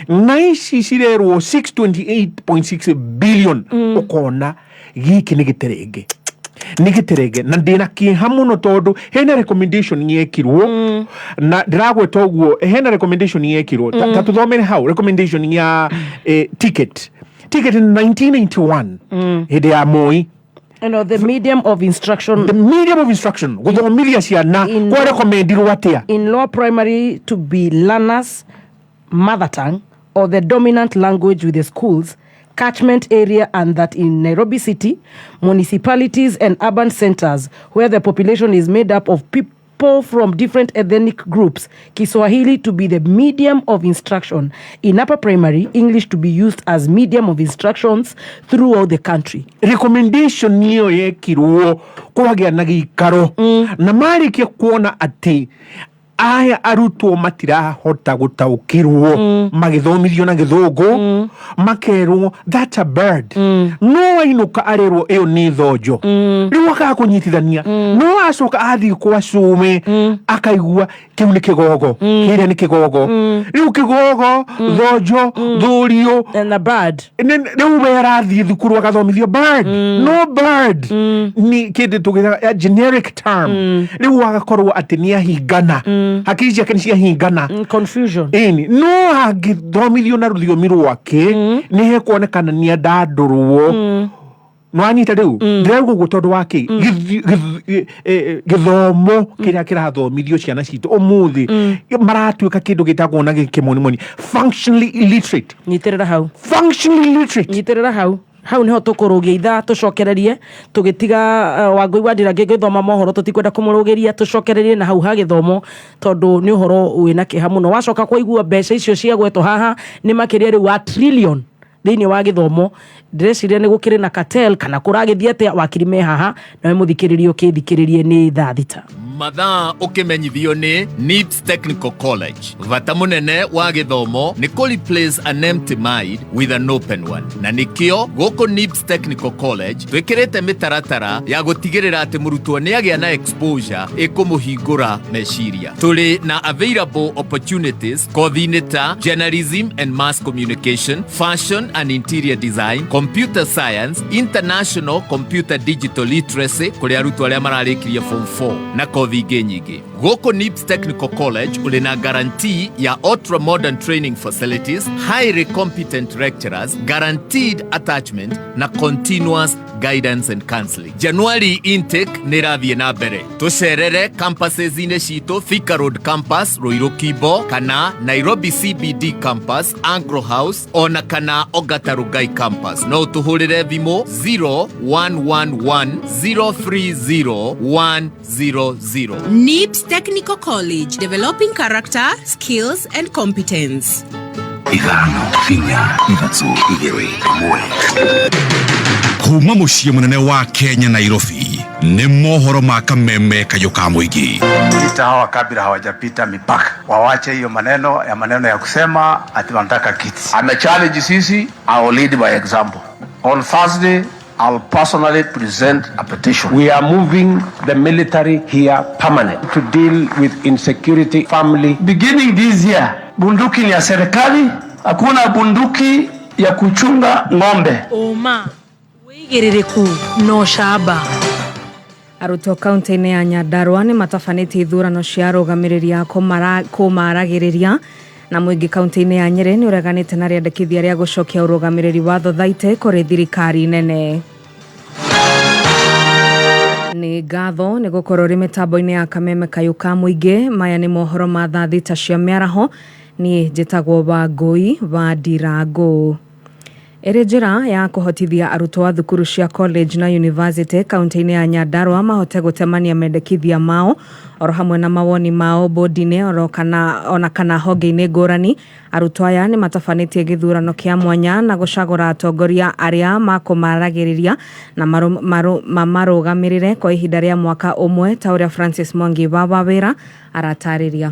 Speaker 8: na ici cirerwo 628.6 billion ukona giki ni giterenge na ndina kiha muno tondu hena recommendation yekirwo na ndiragweta uguo hena recommendation yekirwo ta tuthomere how recommendation ya ticket in 1991 hede ya Moi
Speaker 2: the medium of instruction
Speaker 8: guthomithia ciana kwa recommendirwo atia
Speaker 2: in lower primary to be learners mother tongue or the dominant language with the schools catchment area, and that in Nairobi City, municipalities and urban centers where the population is made up of people from different ethnic groups, Kiswahili to be the medium of instruction. In upper primary, English to be used as medium of instructions throughout the country.
Speaker 8: Recommendation niyo yekirwo kwagĩa na gĩikaro na marikia kuona ati aya arutwo matirahota gutaukirwo magithomithio na githungu makerwo that's a bird no ainuka arerwo iyo ni thonjo riu akakunyitithania no acoka athi kwa cume akaigua kiu ni kigogo kire ni kigogo riu kigogo thonjo thurio
Speaker 2: and a bird
Speaker 8: riu werathi thukuru akathomithio bird no bird ni kinde tugira generic term riu agakorwo ati ni ahingana hakiri ciake cia hingana
Speaker 2: confusion
Speaker 8: no agithomithio na rũthiomi rwake ni hekuonekana ni andandurwo no anyita riu ndirauga guo tondu wake githomo kiria kirathomithio ciana citu umuthi maratuika kindu gitagwo na gikimoni functionally illiterate
Speaker 2: nyitirira hau hau niho tukurugia itha tucokererie tugitiga Wangui Wandira ngithoma mohoro tutikwenda kumurugiria tucokererie na hau ha githomo tondu ni uhoro wina kiha muno wacoka kwaigua mbeca icio ciagwetwo haha ni makiria riu wa trillion thiini wa githomo ndireciria ni gukiri na cartel kana kuragithia atia Wakiri me haha nawe muthikiririo kithikiririe ni thaa thita
Speaker 5: mathaa ukimenyithio ni NIPS Technical College. Vata munene wa githomo ni ku replace an empty mind with an open one. Na nikio guku NIPS Technical College twikirite mitaratara ya gutigirira ati murutwo ni agia na exposure ikumuhingura meciria. Tuli na available opportunities kothi-ini ta journalism and mass communication, fashion and interior design, computer science, international computer digital literacy kuri arutwo aria mararikirie form 4 na kothi ingi nyingi. Guku NIPS Technical College uli na guarantee ya ultra modern training facilities, highly competent lecturers, guaranteed attachment na continuous guidance and counseling. January intake nirathie na mbere. Tucerere campuses ine citu Thika Road campus Ruiru Kibo kana Nairobi CBD campus Anglo House ona kana Ongata Rongai campus. No tuhurire thimu 0111030100.
Speaker 6: NIPS Technical College, developing character, skills and competence.
Speaker 4: Kuma muciĩ munene wa Kenya Nairobi ni mohoro ma kameme kayoka mwingi.
Speaker 9: Kita hawa kabla hawajapita mipaka wawache hiyo maneno ya kusema ati wanataka kiti. Challenge sisi, I will lead by example. On Thursday I'll personally present a petition.
Speaker 10: We are moving the military here permanent to deal with insecurity family.
Speaker 9: Beginning this year, bunduki ni ya serikali, hakuna bunduki ya kuchunga ng'ombe.
Speaker 11: Oma, wigiririku no shaba.
Speaker 12: Arutwo kaunti-ini ya Nyandarua ni matafanĩtie ithurano cia arũgamĩrĩri kũmaragĩrĩria na mũingĩ kaunti-ini ya Nyeri ni ũreganĩte na rĩandĩkithia rĩa gũcokia ũrũgamĩrĩri watho thaite kũrĩ thirikari nene. Ni ngatho ni gũkorwo rĩ mĩtambo-inĩ ya kameme kayũka mũingĩ. Maya ni mohoro ma thaa thita cia mĩaraho. Niĩ njĩtagwo Wangui wa Ndirango. Ere njĩra ya kũhotithia arutwo a thukuru cia college na university kaunti-inĩ ya Nyandarua mahote gũtemania mendekithia mao oro hamwe na mawoni mao bodi-inĩ ona kana honge-inĩ ngũrani. Arutwo aya nĩ matafanĩtie gĩthurano kĩa mwanya na gũcagũra atongoria arĩa makũmaragĩrĩria na marũgamĩrĩre kwa ihinda rĩa mwaka ũmwe ta ũrĩa Francis Mwangi wa Wawĩra aratarĩria.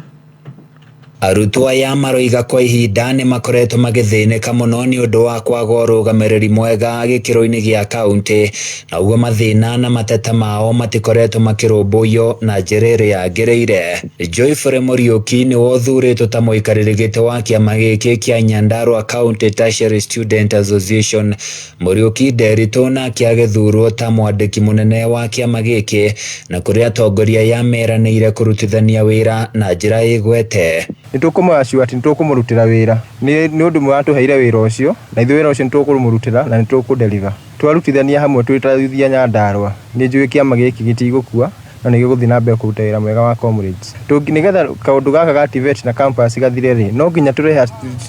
Speaker 13: Arutwo aya maroiga kwa ihinda ni makoretwo magĩthĩnĩka mũno nĩ ũndũ wa kwaga ũrũgamĩrĩri mwega gĩkĩro-inĩ gĩa kaunti, na ũguo mathĩna na mateta mao matikoretwo makĩrũmbũiyo na njĩra ĩrĩa yagĩrĩire. Joyfrey Mũriũki nĩ ũthurĩtwo ta mũikarĩri gĩtĩ wa kĩama gĩkĩ kĩa Nyandarua County Tertiary Student Association. Mũriũki nderitwo na akĩagĩthurwo ta mwandĩki mũnene wa kĩama gĩkĩ na kũrĩa atongoria yameranĩire kũrutithania wĩra na njĩra ĩgwete.
Speaker 14: Nitukumwacua ati nitukumurutira wira ni undu mwe atuheire wira ucio na ithu wira ucio nitukumurutira na nitukudeliver twarutithania hamwe twitaruthia Nyandarua ni njui kiama giki gitigukua na ni giguthi na mbere kuruta wira mwega wa comrades nigetha kaundu gaka ga TVET na campus gathire ri no nginya turehe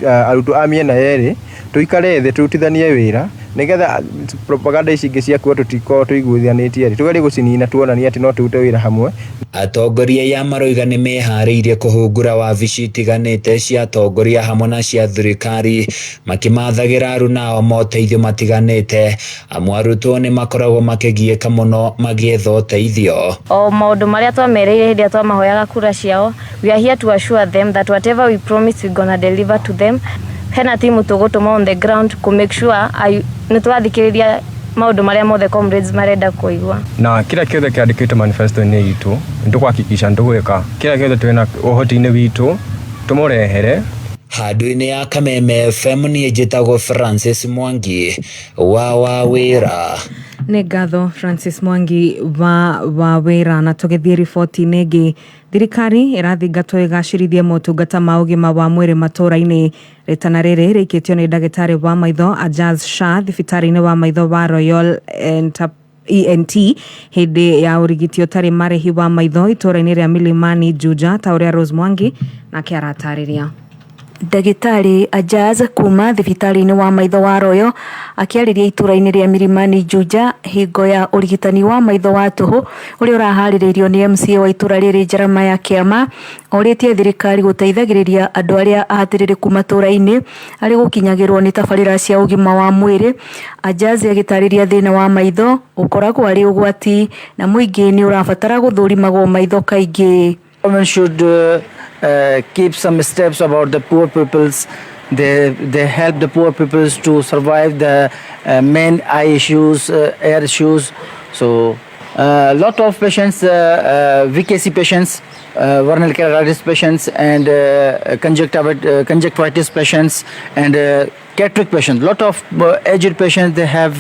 Speaker 14: arutwo a miena yeri tuikare thĩ turutithanie wira nigetha propaganda ici ingĩ ciakuo tutiko tuiguithanĩtie ri tugari gucinina tuonania ati no turute wira hamwe.
Speaker 13: Atongoria ya maroiga nĩ meharĩirie kũhungura wabici itiganĩte cia atongoria hamwe na cia thirikari makĩmathagira aruna ao moteithio matiganĩte. Amwe arutwo nĩ makoragwo makĩgiĩka mũno magĩetha ũteithio.
Speaker 15: O maũndũ marĩa twamereire hĩndĩ ĩrĩa twamahoyaga kura ciao, we are here to assure them that whatever we promise we gonna deliver to them. Hena timu tugũtũma on the ground to make sure nĩtwathikĩrĩria maũndũ marĩa mothe comrades marenda kuigua.
Speaker 14: Na kila kiothe kĩandĩkĩtwo manifesto-inĩ itũ nĩtũkũhakikisha ndũgwĩka kila kiothe twĩna ũhoti-inĩ witũ tũmũrehere.
Speaker 13: Handũ-inĩ ya Kameme FM niĩ njĩtagwo Francis Mwangi wa Wawĩra.
Speaker 12: Nĩ ngatho Francis Mwangi wa Wawĩra. Na tũgĩthiĩ riboti-inĩ ĩngĩ, thirikari ĩrathingatwo ĩgacĩrithie motungata ma ũgima wa mwĩrĩ matũũra-inĩ. Rĩtana rĩrĩ rĩikĩtio nĩ ndagĩtarĩ wa maitho Ajaz Shah thibitarĩ-inĩ wa maitho wa Royal ENT hĩndĩ ya ũrigiti ũtarĩ marĩhi wa maitho itũũra-inĩ rĩa Milimani Juja ta ũrĩa Rose Mwangi nake aratarĩria.
Speaker 16: Ndagĩtarĩ Ajaz kuma thibitarĩ-inĩ wa maitho wa Royo akĩarĩria itũra-inĩ rĩa Milimani Juja hingo ya ũrigitani wa maitho wa tũhũ ũrĩa ũraharĩrĩirio nĩ MCA wa itũra rĩrĩ Jeremiah Kĩama, orĩtie thirikari gũteithagĩrĩria andũ arĩa ahatĩrĩrĩku matũra-inĩ arĩ gũkinyagĩrwo nĩ tabarĩra cia ũgima wa mwĩrĩ. Ajaz agĩtarĩria thĩna wa maitho ũkoragwo arĩ ũgwati na mũingĩ nĩ ũrabatara gũthũrimagwo maitho kaingĩ.
Speaker 17: Government should keep some steps about the poor peoples. They help the poor peoples to survive the main eye issues, air issues. So a lot of patients, VKC patients, vernal keratitis patients, and conjunctivitis patients, and cataract patients. Lot of aged patients, they have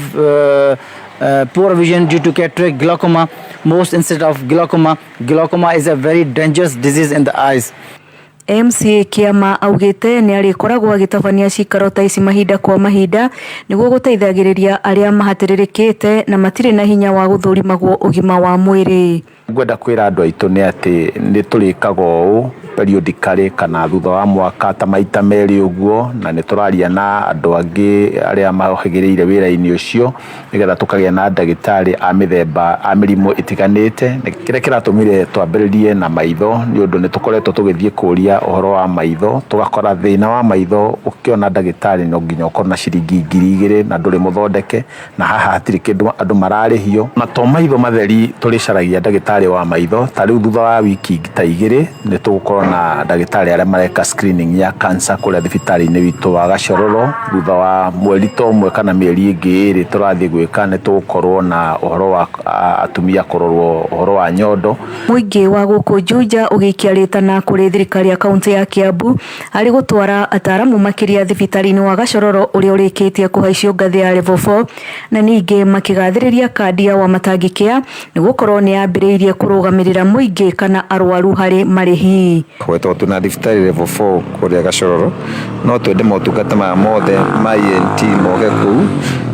Speaker 17: poor vision due to cataract, glaucoma. Most instead of glaucoma is a very dangerous disease in the eyes.
Speaker 16: MCA Kĩama augĩte nĩ arĩkoragwo agĩtabania cikaro ta ici mahinda kwa mahinda nĩguo gũteithagĩrĩria arĩa mahatĩrĩrĩkĩte na matirĩ na hinya wa gũthũrimagwo ũgima wa mwĩrĩ.
Speaker 10: Ngwenda kwĩra andũ aitũ nĩ atĩ nĩ tũrĩkaga ũũ periodically kana thutha wa mwaka ta maita merĩ ũguo, na nĩ tũraria na andũ angĩ arĩa mahĩgĩrĩire wĩra-inĩ ũcio nĩgetha tũkagĩa na ndagĩtarĩ a mĩthemba a mĩrimũ ĩtiganĩte. Kĩrĩa kĩratũmire twambĩrĩrie na maitho nĩ ũndũ nĩ tũkoretwo tũgĩthiĩ kũria ũhoro wa maitho, tũgakora thĩna wa maitho ũkĩona ndagĩtarĩ no nginya ũkorwo na ciringi 2,000 na ndũrĩ mũthondeke, na haha hatirĩ kĩndũ andũ mararĩhio. Na to maitho matheri tũrĩcaragia ndagĩtarĩ wa maitho, ta rĩu thutha wa wiki ta 2 nĩ tũgũkorwo na ndagĩtarĩ arĩa mareka screening ya cancer kũrĩa thibitarĩ-inĩ witũ wa Gashororo. Thutha wa mweri ta ũmwe kana mĩeri ĩngĩ 2 tũrathiĩ gwĩka nĩ tũgũkorwo na ũhoro wa atumia kũrorwo ũhoro wa nyondo.
Speaker 16: Mũingĩ wa gũkũ Juja ũgĩkiarĩtana kũrĩ thirikari ya kaunti ya Kiambu arĩ gũtwara ataramu makĩria thibitarĩ-inĩ wa Gashororo ũrĩa ũrĩkĩtie kũhaicio ngathĩ ya level 4, na ningĩ makĩgathĩrĩria kandi ya Wamatangi nĩ gũkorwo nĩ yambĩrĩirie kũrũgamĩrĩra mũingĩ kana arwaru harĩ marĩhi.
Speaker 18: Gwetwo tuna thibitarĩ level 4 kũrĩa Gashororo no twende motungata maya mothe ma ENT moge kũu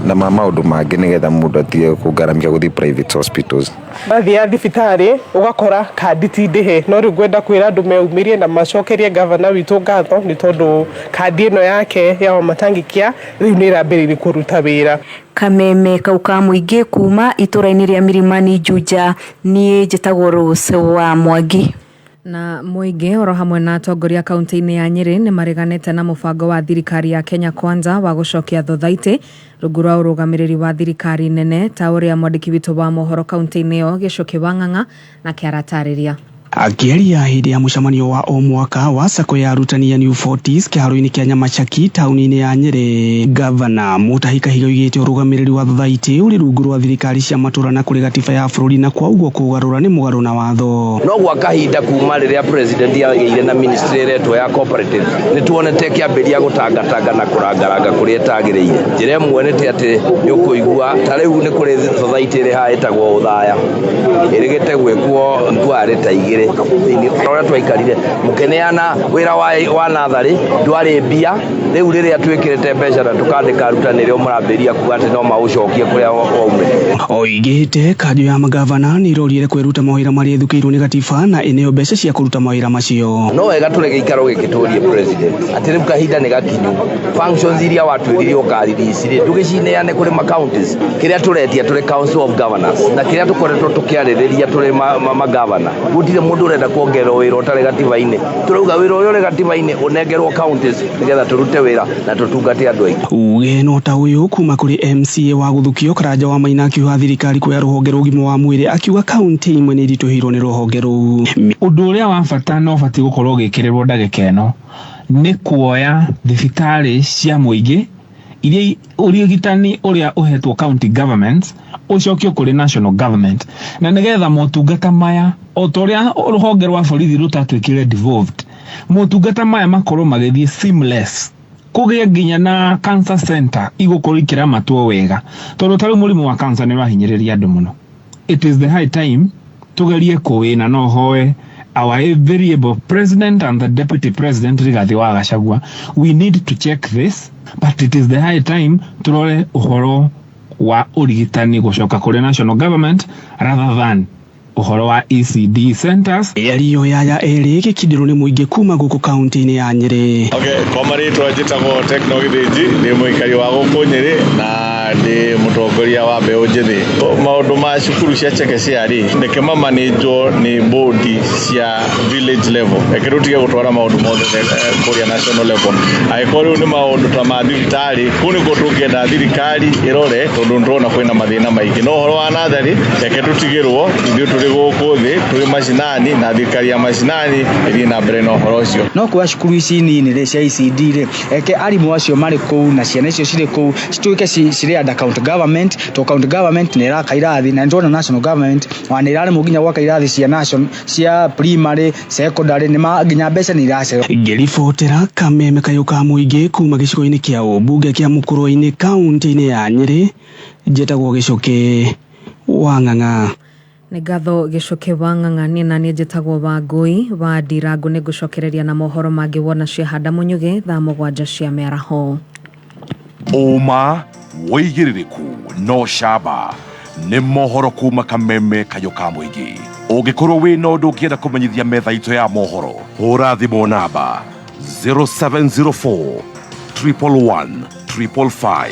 Speaker 18: na maũndũ mangĩ nĩgetha mũndũ atige kũngaramia gũthiĩ private hospitals.
Speaker 19: Bathia thibitarĩ ũgakora kandi ti ndĩhe, no rĩu ngwenda kwĩra andũ meumirie na macokerie gavana witũ ngatho nĩ tondũ kandi ĩno yake ya Wamatangi rĩu nĩ ĩrambĩrĩirie kũruta wĩra.
Speaker 16: Kameme kau ka mũingĩ kuma itũra-inĩ rĩa Milimani Juja, niĩ njĩtagwo Rose wa Mwangi.
Speaker 12: Na mũingĩ oro hamwe na atongoria kaunti-inĩ ya Nyeri nĩ mareganĩte na mũbango wa thirikari ya Kenya Kwanza wa gũcokia thothaitĩ rungu rwa ũrũgamĩrĩri wa thirikari nene ta ũrĩa mwandĩki witũ wa mohoro kaunti-inĩ ĩyo Gĩcũki wa Ng'ang'a na kĩaratarĩria.
Speaker 20: Akĩaria hĩndĩ ya mũcemanio wa o mwaka wa sako ya arutani ya New Forties kĩharo-inĩ kĩa Nyamachaki taũni-inĩ ya Nyeri, gavana Mutahi Kahiga oigĩte ũrũgamĩrĩri wa thothaitĩ ũrĩ rungu rwa thirikari cia matũra na kũrĩ gatiba ya bũrũri na kwa ũguo kũgarũra nĩ mũgarũ na watho.
Speaker 21: No gwa kahinda kuma rĩrĩa president yagĩire na ministry ĩretwo ya cooperative nĩ tuonete kĩambĩria gũtangatanga na kũrangaranga kũrĩa ĩtagĩrĩire. Njĩra ĩmwe nĩ atĩ nĩ ũkũigua ta rĩu nĩ kũrĩ thothaitĩ ĩrĩ haha ĩtagwo Ũthaya ĩrĩgĩte gwĩkwo ntwarĩ ta 2 thĩinĩ ũrĩa twaikarire mũkeneana wĩra wa natharĩ ndwarĩ mbia, rĩu rĩrĩa twĩkĩrĩte mbeca na tũkandĩka arutani rĩo marambĩria kuga atĩ no maũcokie kũrĩa waumĩte.
Speaker 20: Oigĩte kanjũ ya magavana nĩ ĩrorire kwĩruta mawĩra marĩa ĩthukĩirwo nĩ gatiba na ĩneo mbeca cia kũruta mawĩra macio.
Speaker 21: No wega tũreke ikaro gĩkĩtũrie president atĩ rĩu kahinda nĩ gakinyu, functions iria watwĩrire ũkaririci tũgĩcineane kũrĩ ma counties, kĩrĩa tũretia tũrĩ council of governors na kĩrĩa tũkoretwo tũkĩarĩrĩria tũrĩ magavana. Gũtirĩ mũndũ ũrenda kuongererwo wĩra ũtarĩ gatiba-inĩ, tũrauga wĩra ũrĩa ũrĩ gatiba-inĩ ũnengerwo counties nĩgetha tũrute wĩra na tũtungate andũ aingĩ.
Speaker 20: Uge no ta ũyũ kuma kũrĩ MCA wa gũthukio Karanja wa Maina akiuga thirikari kuoya rũhonge rwa ũgima wa mwĩrĩ, akiuga kaunti imwe nĩ iritũhĩirwo nĩ rũhonge rũu.
Speaker 22: Ũndũ ũrĩa wa bata no ũbatiĩ gũkorwo ũgĩkĩrĩrwo ndagĩka ĩno nĩ kuoya thibitarĩ cia mũingĩ iria ũrigitani ũrĩa ũhetwo county governments ũcokio kũrĩ national government, na nĩgetha motungata maya o ta ũrĩa rũhonge rwa borithi rũtatwĩkire devolved, motungata maya makorwo magĩthiĩ seamless, kũgĩe nginya na cancer center igũkorwo ikĩramatwo wega, tondũ ta rĩu mũrimũ wa cancer nĩ ũrahinyĩrĩria andũ mũno. It is the high time tugerie kũwĩna no hoe our very able president and the deputy president Rigathi wa Gachagua. We need to check this, but it is the high time turore ũhoro wa ũrigitani gũcoka kũrĩ national government rather than uhoro wa ECD centers
Speaker 20: yariyo yaya eri gikindiro ni muingi kuma guku kaunti-ini ya Nyeri.
Speaker 1: Kwa marĩtwa njĩtagwo Tekno Githĩnji, ndĩ mũikari wa gũkũ Nyeri na ndĩ mũtongoria wa mbeũ njĩthĩ. Maũndũ ma cukuru cia chekechea-rĩ, reke mamanĩnjwo nĩ bodi cia village level, reke tũtige gũtwara maũndũ mothe kũrĩa national level. Angĩkorwo rĩu nĩ maũndũ ta ma thibitarĩ, kũu nĩkuo tũngĩenda thirikari ĩrore, tondũ nĩtũrona kwĩna mathĩna maingĩ. No ũhoro wa natharĩ, reke tũtigĩrwo ithuĩ tũrĩ gũkũ thĩ, tũrĩ macinani na thirikari ya macinani ĩthiĩ na mbere na ũhoro ũcio.
Speaker 3: No kwa cukuru ici nini cia ECD eke arimũ acio marĩ kũu na ciana icio cirĩ kũu cituĩke cirĩ under county government, to county government nĩ ĩraka irathi na nĩtwona national government nĩ ĩraremwo nginya gwaka irathi cia national cia primary secondary nginya mbeca nĩ iraceo.
Speaker 20: Ngĩribotera Kameme Kayũ ka Mũingĩ kuma gĩcigo-inĩ kĩa ũmbunge kĩa Mũkũrwa-inĩ kaunti-inĩ ya Nyeri, njĩtagwo Gĩcoke wa Ng'ang'a.
Speaker 12: Nĩ ngatho Gĩcoke wa Ng'ang'a nĩ na niĩ njĩtagwo Wangui wa Ndirangu. Nĩ ngũcokereria na mohoro mangĩ wona ciahanda Mũnyuge thaa 7 cia mĩaraho.
Speaker 4: Ũma wĩigĩrĩrĩku no camba nĩ mohoro kuma Kameme Kayũ ka Mũingĩ. Ũngĩkorwo wĩna ũndũ ũngĩenda kũmenyithia metha itũ ya mohoro, hũra thimũ namba 0704 111 555.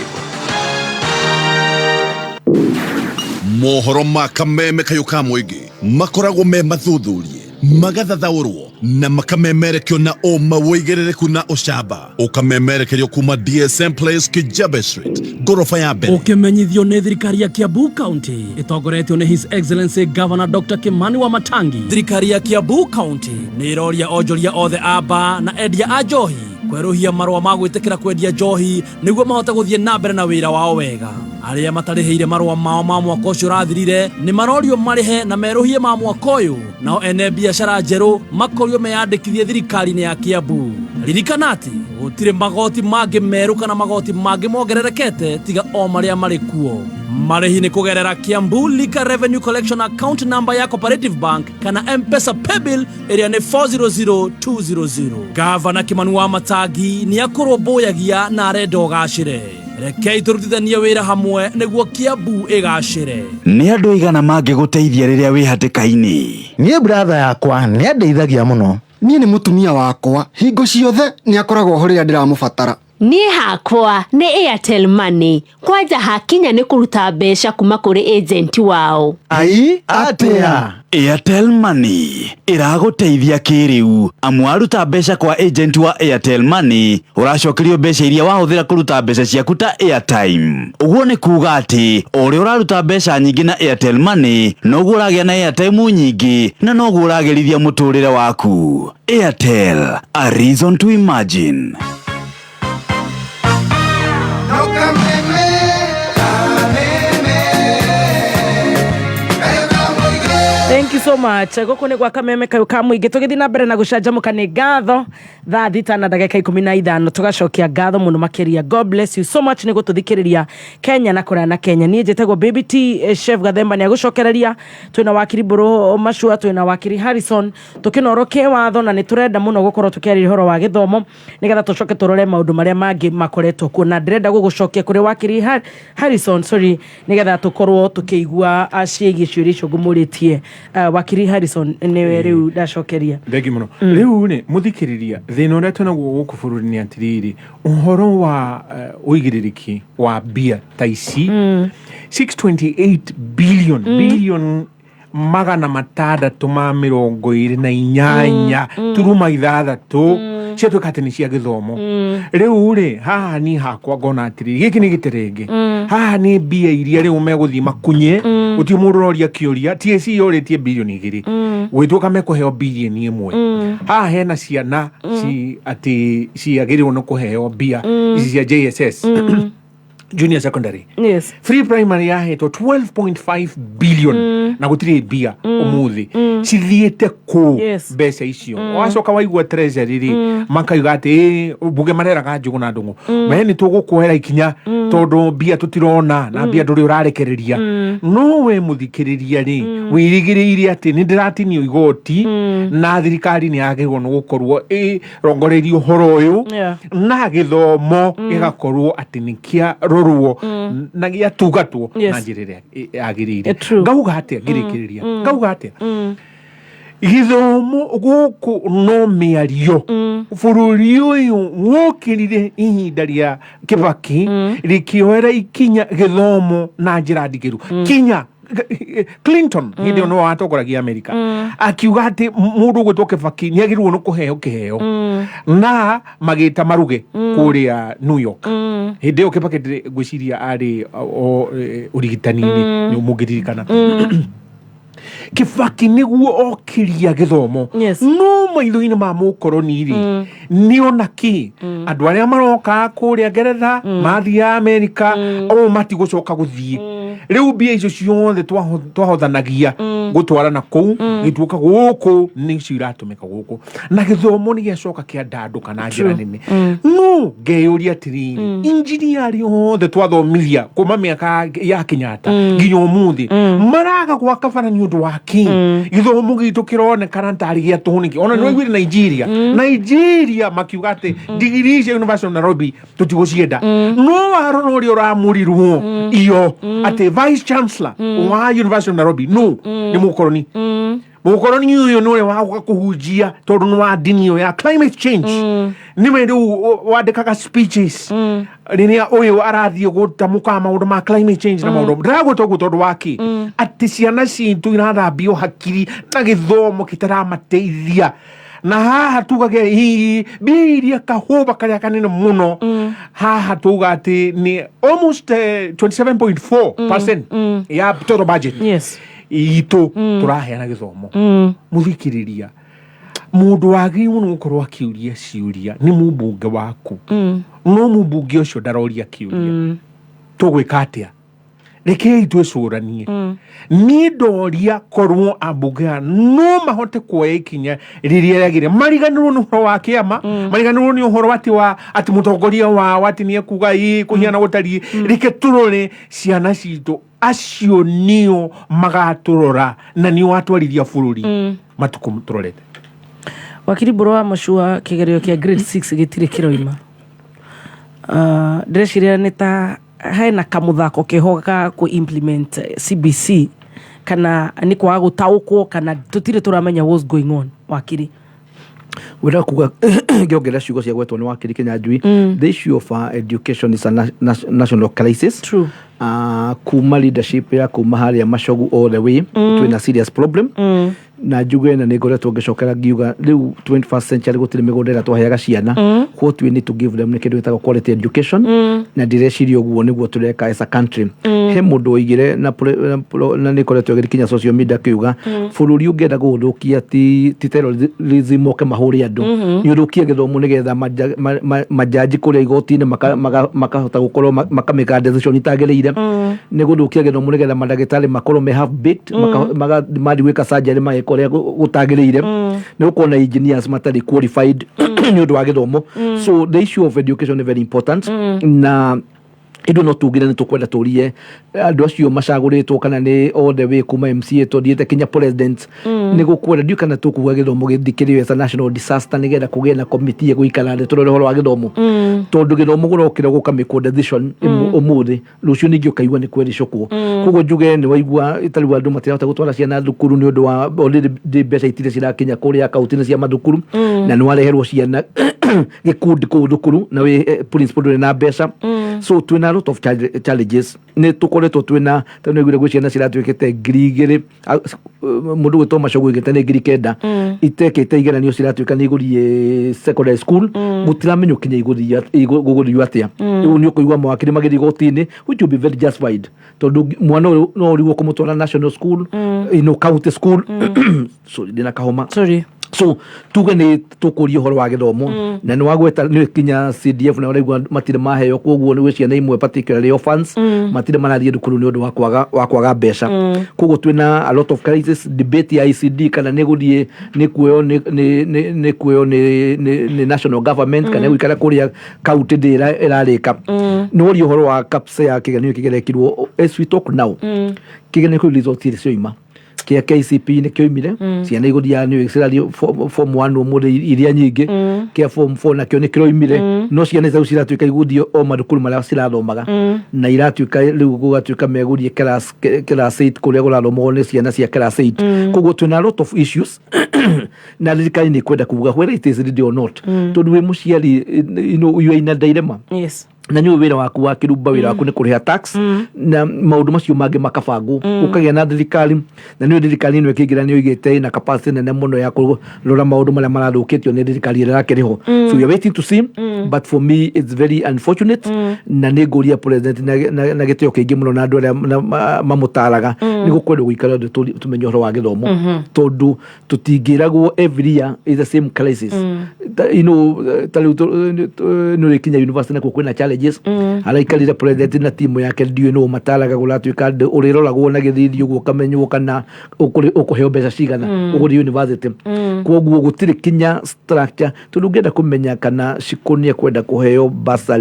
Speaker 23: Mohoro ma Kameme Kayũ ka Mũingĩ makoragwo me mathuthurie, magathathaũrwo na makamemerekio na ũma wĩigĩrĩrĩku na ũcamba. Ũkamemerekerio kuma DSM Place Kijabe Street, ngorofa ya mbere.
Speaker 24: Ũkĩmenyithio nĩ thirikari ya Kiambu County ĩtongoretio nĩ His Excellency Governor Dr. Kimani wa Matangi. Thirikari ya Kiambu County nĩ ĩroria onjoria othe a mba na endia a njohi kweruhia marũa ma gwĩtĩkĩra kwendia njohi nĩguo mahote gũthiĩ na mbere na wĩra wao wega. Arĩa matarĩhĩire marũa mao ma mwaka ũcio ũrathirire nĩ marorio marĩhe na meruhie ma mwaka ũyũ, nao ene biacara njerũ makorio meyandĩkithie thirikari-inĩ ya Kiambu. Ririkana atĩ gũtirĩ magoti mangĩ merũ kana magoti mangĩ mongererekete tiga o marĩa marĩ kuo. Marĩhi nĩ kũgerera Kiambu Liquor Revenue Collection account number ya Cooperative Bank kana M-Pesa Paybill ĩrĩa nĩ 400200. Gavana Kimani wa Matangi nĩ akũrũmbũyagia na arenda ũgacĩre. Rekei tũrutithanie wĩra hamwe nĩguo Kiambu ĩgacĩre.
Speaker 25: Nĩ andũ igana mangĩgũteithia rĩrĩa wĩ hatĩka-inĩ?
Speaker 26: Niĩ brother yakwa nĩ andeithagia mũno.
Speaker 27: Niĩ nĩ mũtumia wakwa, hingo ciothe nĩ akoragwo ho rĩrĩa ndĩramũbatara.
Speaker 28: Niĩ hakwa nĩ Airtel Money, kwanja hakinya nĩ kũruta mbeca kuma kũrĩ agent wao.
Speaker 26: Ai, atĩa?
Speaker 25: Airtel Money ĩragũteithia kĩrĩu amu waruta mbeca kwa agent wa Airtel Money ũracokerio mbeca iria wahũthĩra kũruta mbeca ciaku ta airtime. Ũguo nĩ kuuga atĩ o ũrĩa ũraruta mbeca nyingĩ na Airtel Money noguo ũragĩa na airtime nyingĩ na noguo ũragerithia mũtũrĩre waku. Airtel, a reason to imagine.
Speaker 2: Thank you so much. Gũkũ nĩ gwa Kameme Kayũ ka Mũingĩ, tũgĩthiĩ na mbere na gũcanjamũka nĩ ngatho thaa 6 na ndagĩka 15 tũgacokia ngatho mũno makĩria. God bless you so much nĩ gũtũthikĩrĩria Kenya na kũraya na Kenya. Niĩ njĩtagwo Baby T Chef Gathemba nĩ agũcokereria. Twĩna Wakiri Mburu Machua, twĩna Wakiri Harrison, Tunorwo kiwaatho na nĩ tũrenda mũno gũkorwo tũkĩarĩria ũhoro wa gĩthomo nĩgetha tũcoke tũrore maũndũ marĩa mangĩ makoretwo kuo, na ndĩrenda gũgũcokia kũrĩ Wakiri Harrison nĩgetha tũkorwo tũkĩigua ciĩgiĩ ciũria icio ngũmũrĩtie. Wakiri Harrison nĩwe rĩu ndacokeria.
Speaker 8: Thegi mũno. Rĩu nĩ mũthikĩrĩria thĩna ũrĩa tuonaguo gũkũ bũrũri-inĩ atĩrĩrĩ, ũhoro wa ũigĩrĩrĩki wa mbia ta ici 628 billion magana matandatũ ma mĩrongo ĩrĩ na inyanya turuma ithathatũ ciatuĩka atĩ nĩ cia gĩthomo. Rĩu rĩ haha niĩ hakwa ngona atĩrĩrĩ, gĩkĩ nĩ gĩterenge. Haha nĩ mbia iria rĩu megũthiĩ makunye, gũtirĩ mũndũ ũroria kĩũria. TSC yorĩtie birioni 2 gwĩtuĩka mekũheo birioni 1. Haha hena ciana atĩ ciagĩrĩirwo nĩ kũheo mbia ici cia JSS junior secondary.
Speaker 2: Yes.
Speaker 8: Free primary yahetwo 12.5 billion na gũtirĩ mbia ũmũthĩ cithiĩte kũ mbeca icio. Wacoka waigua treasury rĩ makaiga atĩ mbuge mareraga njũgũ na ndũng'ũ me nĩ tũgũkuoera ikinya tondũ mbia tũtirona na mbia ndũrĩ ũrarekereria. No we mũthikĩrĩria rĩ wĩrĩgĩrĩire atĩ nĩ ndĩratinio igoti na thirikari nĩ yagĩrĩirwo nĩ gũkorwo ĩrongoreirie ũhoro ũyũ na gĩthomo gĩgakorwo atĩ nĩ kĩa rorwo na gĩa tugatwo na njĩra ĩrĩa yagĩrĩire ngauga atĩa ngĩrĩkĩrĩria ngauga atĩa gĩthomo gũkũ no mĩario bũrũri ũyũ wokĩrire ihinda rĩa Kibaki rĩkĩoera ikinya gĩthomo na njĩra ndigĩru kinya Clinton hĩndĩ ĩyo no atongoragia Amerika akiuga atĩ mũndũ ũgwĩtwo Kibaki nĩagĩrĩirwo nĩ kũheo kĩheo na magĩta maruge kũrĩa New York hĩndĩ ĩyo Kibaki ngwĩciria arĩ ũrigitani-inĩ nĩ mũngĩririkana Kibaki nĩguo okiria gĩthomo no maitho-inĩ ma mũkoroni-rĩ nĩona kĩ andũ arĩa maroka kũrĩa Ngeretha mathiĩ Amerika o matigũcoka gũthiĩ rĩu mbia icio ciothe twahothanagia gũtwarana kũu gĩtuĩka gũkũ nĩcio iratũmĩka gũkũ na gĩthomo nĩgĩacoka kĩandandũka na njĩra nene no ngeyũria atĩrĩrĩ injiniari othe twathomithia kuma mĩaka ya Kenyatta nginya ũmũthĩ maraga gwaka bara nĩ ũndũ wa kĩ gĩthomo gitũ kĩronekana tarĩ gĩa tũhũnĩki ona nĩwaiguire Nigeria makiuga atĩ digiri cia University of Nairobi tũtigũcienda no warora ũrĩa ũramũrirwo iyo atĩ vice chancellor wa University of Nairobi no nĩ mũkoroni mũkoroni ũyũ nĩ ũrĩa wagoka kũhunjia tondũ nĩ wa ndini ya climate change nĩwe rĩu wandĩkaga speeches rĩrĩa ũyũ arathiĩ gũtamũka maũndũ ma climate change na maũndũ ndĩragwĩta ũguo tondũ wa kĩ atĩ ciana citũ irathambio hakiri na gĩthomo kĩtaramateithia na haha tugage hihi biria kahũba karĩa kanene mũno haha tuga atĩ nĩ almost 27.4% ya total budget itũ tũraheana gĩthomo mũthikĩrĩria mũndũ wagĩrĩirwo nĩ gũkorwo akĩũria ciũria nĩ mũmbunge waku no mũmbunge ũcio ndaroria kĩũria tũgwĩka atĩa rekei twĩcũranie niĩ ndoria korwo ambunge no mahote kuoya ikinya rĩrĩa rĩagĩrĩire mariganĩrwo nĩ ũhoro wa kĩama mariganĩrwo nĩ ũhoro atĩ mũtongoria wao atĩ nĩekuga kũhiana gũtariĩ reke tũrore ciana citũ acio nĩo magatũrora na nĩo atwarithia bũrũri matukũ tũrorete.
Speaker 2: Wakiri Mburu Machua kĩgerio kĩa grade 6 gĩtirĩ kĩroima ndĩreciria nĩ ta hena kamuthako kehoga ku implement CBC kana ni kwa gutaukwo kana tutire turamenya what's going on Wakiri
Speaker 5: wera kuga ngiongera ciugo cia gwetwo ni Wakiri Kinyanjui the issue of education is a national crisis
Speaker 2: true
Speaker 5: kuma leadership ya kuma haria Machogu all the way twina serious problem na njuge na nĩngoretwo ngĩcokera ngiuga rĩu 21st century gũtirĩ mĩgũnda ĩrĩa twaheaga ciana what we need to give them nĩ kĩndũ gĩtagwo quality education na ndĩreciria ũguo nĩguo tũreka as a country he mũndũ oigire na nĩkoretwo gĩkinya social media akiuga bũrũri ũngĩenda gũthũkia ti terrorism oke mahũre andũ nĩũthũkie gĩthomo nĩgetha majaji kũrĩa igoti-inĩ makahota gũkorwo makamĩka decision itagĩrĩire nĩ gũthũkia gĩthomo nĩgetha mandagĩtarĩ makorwo me half baked mathiĩ gwĩka surgery korea gutagĩrĩire nĩ gũkorwo na engineers matarĩ qualified nĩ ũndũ wa gĩthomo so the issue of education is very important na indo no tugire nĩ tũkwenda tũrie andũ acio macagũrĩtwo kana nĩ all the way kuma MCA tũthiĩte Kenya president nĩ gũkwenda ndiũ kana tũkuga gĩthomo gĩthikĩrĩrio as a national disaster nĩgetha kũgĩe na committee gũikara thĩ tũrore ũhoro wa gĩthomo tondũ gĩthomo gũrokĩra gũkamĩkwo decision ũmũthĩ rũciũ ningĩ ũkaigua nĩ kwericũkwo koguo njuge nĩ waigua itarĩ andũ matirahota gũtwara ciana thukuru nĩ ũndũ wa already mbeca itirĩ cirakinya kũrĩa akaunti-inĩ cia mathukuru na nĩ wareherwo ciana gĩkundi kũu thukuru na wĩ principal ndũrĩ na mbeca so twina lot of challenges ne tukoretwo twina tano igure gwe ciana ciratwĩkĩte ngiri igĩrĩ mũndũ gwĩtwo Machogu igĩte nĩ ngiri kenda itekĩte igeranio ciratwĩka nĩ igũrie secondary school gũtiramenyo kinya igũrio atĩa rĩu nĩ ũkũigua mawakiri magĩthiĩ igoti-inĩ which will be very justified tondũ mwana ũyũ no ũrigwo kũmũtwara national school county school sorry ndĩna kahoma so tuge nĩ tũkũria ũhoro wa gĩthomo na nĩ wagweta nĩ kinya CDF na ũraigua matirĩ maheo koguo nĩ gwĩciana imwe particularly orphans matirĩ marathiĩ thukuru nĩ ũndũ wa kwaga mbeca koguo twĩna a lot of crisis debate ya ICD kana nĩ gũthiĩ nĩ kuoyo nĩ national government kana gũikara kũrĩa county ĩrarĩka nĩ ũrĩa ũhoro wa CAPS ya kĩgeranio kĩgerekirwo as we talk now kĩgeranio kĩu result irĩ cioima kia KCP nä kä oimire ciana igå thia nä ä form 1 må thä iria nyingä kia form 4 nakä nä kä roimire no ciana icio ciratuä ka igå thio o mathukuru marä a cirathomaga na iratuä ka rä u gå gatuä ka megå thiä class 8 kå rä a gå rathomagwo nä ciana cia class 8 koguo twä na lot of issues na thirikari nä kwenda kuga whether it is ready or not tondå wä må ciari you are in a dilemma na nä wä ra waku wa kä rumba wä ra waku nä kå rä ha tax na maå ndå macio mangä makabangwo å kagä na thirikari na nä thirikari ä no ä kä ingä ra nä oigä te na capacity nene må no ya kå rora maå ndå marä a marathå kä tio nä thirikari ä rä rakä rä ho so we are waiting to see but for me it's very unfortunate na nä ngå ria president na gä tä o kä ingä må no na andå arä a mamå taraga nä gå kwenda gå ikara tå menye å horo wa gä thomo tondå tå tingä ragwo every year is the same crisis you know tarä u nä rä kinya university na kå kwä na araikarire president na timu yake ndiå no mataraga gå ratuä ka å rä roragwo na gä thiri å guo kamenywo kana å kå heo mbeca cigana å gå rä university koguo gå tirä kinya structure tondå ngenda kå menya kana cikå nä ekwenda kå heo mbeca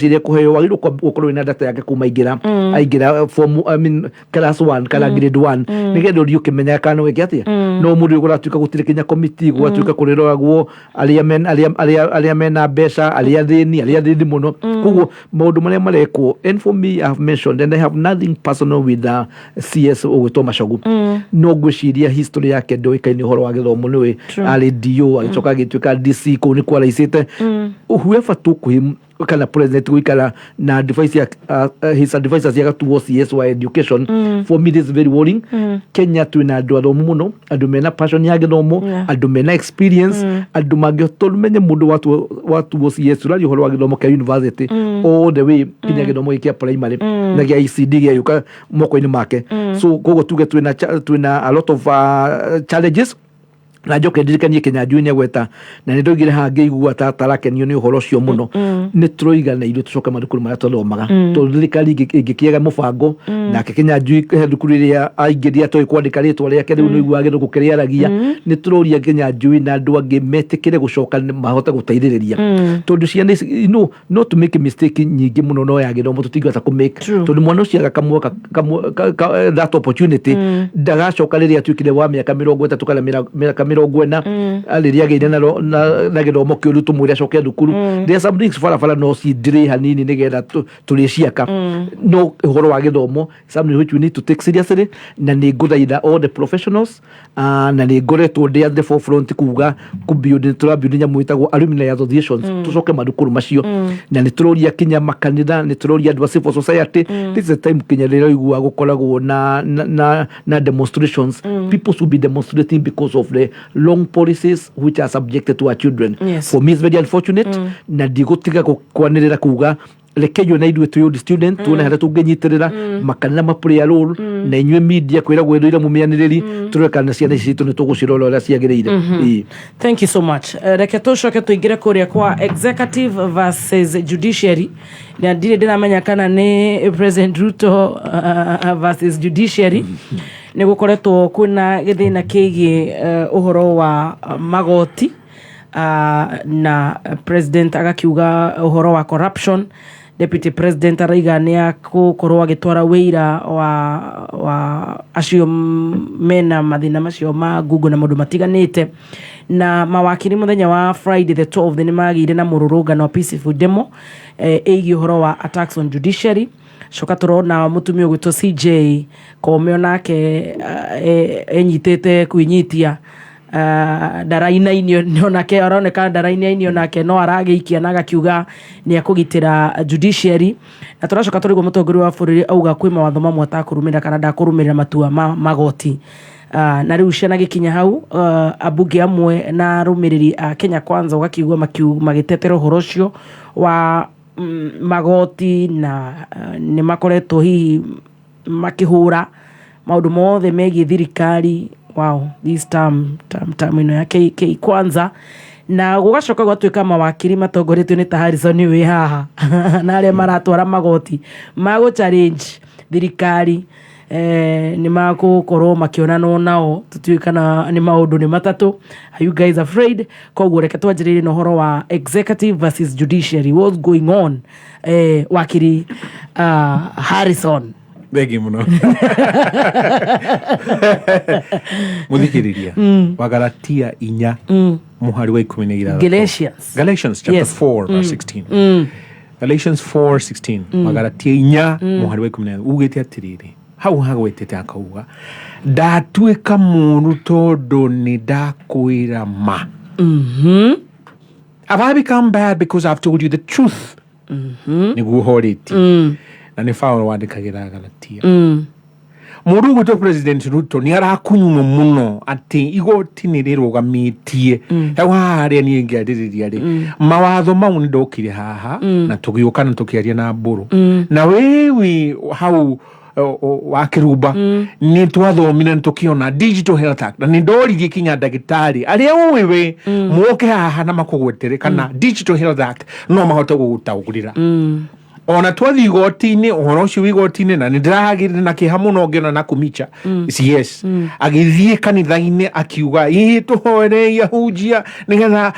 Speaker 5: iria kå heo wagä rwo gå korwo na data yake kuma aingä ra class 1 kana grade 1 nä getha å ri å kä menya kana wä ke atä no må ndå gå ratuä ka gå tirä kinya committee gå gatuä ka kå rä roragwo arä a mena mbeca arä a thäni arä a thäni må no koguo maå ndå marä a marekwo and for me I have mentioned and I have nothing personal with CS å gwä two Machogu no ngwä ciria history yake ndå ä kaine å horo wa gä thomo nä arä DO agä coka agä tuä ka DC kå u nä kwaraicä te whoever tå kwä kana president guikara na advice his advisors yaga towards CS wa education for me this is very worrying Kenya twina andu athomu muno andu mena passion ya githomo andu mena experience andu mangiotoru menye mundu watu was CS rari horo wa githomo ka university all the way kinya githomo kia primary na gia ECD gia yuka moko-ini make so gogo tuge twina a lot of challenges na njoke ndirikanie Kinyanjui nä gweta na nä ndoigire hangä igua tatarakenio nä å horo å cio må no nä tå roigana irio tå coke mathukuru marä a twathomaga tondå thirikari ä ngä kä ega må bango nake Kinyanjui he thukuru ä rä a aingä ria toä kwandä ka rä twa rä ake rä u nä iguaga gä thå kä rä aragia nä tå roria Kinyanjui na andå angä metä kä re gå coka mahote gå teithä rä ria tondå ciana no tå make mistake nyingä må no no ya gä thomo tå tingähota kå make tondå mwana å ciaga that opportunity ndagacoka rä rä a atuä kire wa mä aka 30 kana mä 40 rä rä agä ire na gä thomo kä å ru tå mwä re acoke thukuru there some things barabara no cindirä hanini nä getha tå rä ciaka no å horo wa gä thomo something which we need to take seriously na nä ngå thaitha all the professionals na nä ngoretwo ndä at the forefront kuga tå rambiå nyamå ä tagwo alumni associations tå coke mathukuru macio na nä tå roria kinya makanitha nä tå roria andå a civil society this is the time kinya rä rä igua gå koragwo na demonstrations people should be demonstrating because of the long policies which are subjected to our children for me is very unfortunate na ndigutiga kwanirira kuga rekeyo na idwe to student tuone hara tungĩnyitĩrĩra makanitha ma play a role na inyuĩ media kwĩra gwĩrĩra mũmĩanĩrĩri tũrekana ciana ici citũ nĩ tũgũcirora ũrĩa ciagĩrĩire.
Speaker 2: Thank you so much. Reke tũcoke tũingĩre kũrĩa kwa executive versus judiciary na ndirĩ ndĩramenya kana nĩ President Ruto versus judiciary nĩ gũkoretwo kwĩna gĩthĩna kĩgiĩ ũhoro wa magoti na president agakiuga ũhoro wa corruption. Deputy President araiga nĩ agũkorwo agĩtwara wĩira wa acio mena mathĩna macio ma Google na maũndũ matiganĩte na mawakiri mũthenya wa Friday the 12th nĩ magĩire na mũrũrũngano peaceful demo ĩgiĩ ũhoro wa attacks on judiciary. Coka tũrona mũtumia ũgwĩtwo CJ Komeo nake enyitĩte kwĩnyitia ndara-inĩ onake aroneka ndara-inĩ onake no aragĩikia na agakiuga nĩ akũgitĩra judiciary na tũracoka tũrĩgwo mũtongoria wa bũrũri auga kwĩ mawatho mamwe atakũrũmĩrĩra kana ndakũrũmĩrĩra matua ma magoti na rĩu ciana gĩkinya hau ambunge amwe na arũmĩrĩri a Kenya Kwanza ũgakiugua magĩtetera ũhoro ũcio wa magoti na nĩ makoretwo hihi makĩhũra maũndũ mothe megiĩ thirikari. Wow, this term ino ya K Kwanza na gũgacoka gwatuĩka mawakiri matongoretio nĩ ta Harrison wĩ haha na arĩa maratwara magoti magũ challenge thirikari nĩ magũkorwo makĩonana nao tũtiũĩ kana nĩ maũndũ nĩ matatũ. Are you guys afraid? Koguo reke twanjĩrĩrie na ũhoro wa executive versus judiciary. What's going on? Wakiri Harrison
Speaker 8: Thegi muno. Muthikiriria. Wagalatia inya. Muhari wa 16. Galatians chapter 4 verse 16. Galatians 4:16. Wagalatia inya muhari wa 16. Ugete atiriri. Hau hagwetete akauga. Ndatuika mundu tondu ni ndakwira ma. Have I become bad because I've told you the truth? Niguo horeti. Na ni Paulo wandikagira Galatia. Mundu gwito President Ruto ni arakunywa muno ati igoti ni rirugamitie. Haria ni ngiaririria ri. Mawatho mau ni ndokire haha na tugiuka na tukiaria na Mburu. Na wewe hau Wakiruba ni twathomire tukiona Digital Health Act na ni ndoririe kinya ndagitari aria wewe muoke haha na makugwetere kana Digital Health Act no mahote gugutagurira ona twathi igoti-inĩ ũhoro ũcio w'igoti-inĩ na nĩndĩrahagĩrĩra na kĩha mũno ngĩona na kũmicha yes agĩthiĩ kanitha-inĩ akiuga tũhoerei ahunjia nĩgetha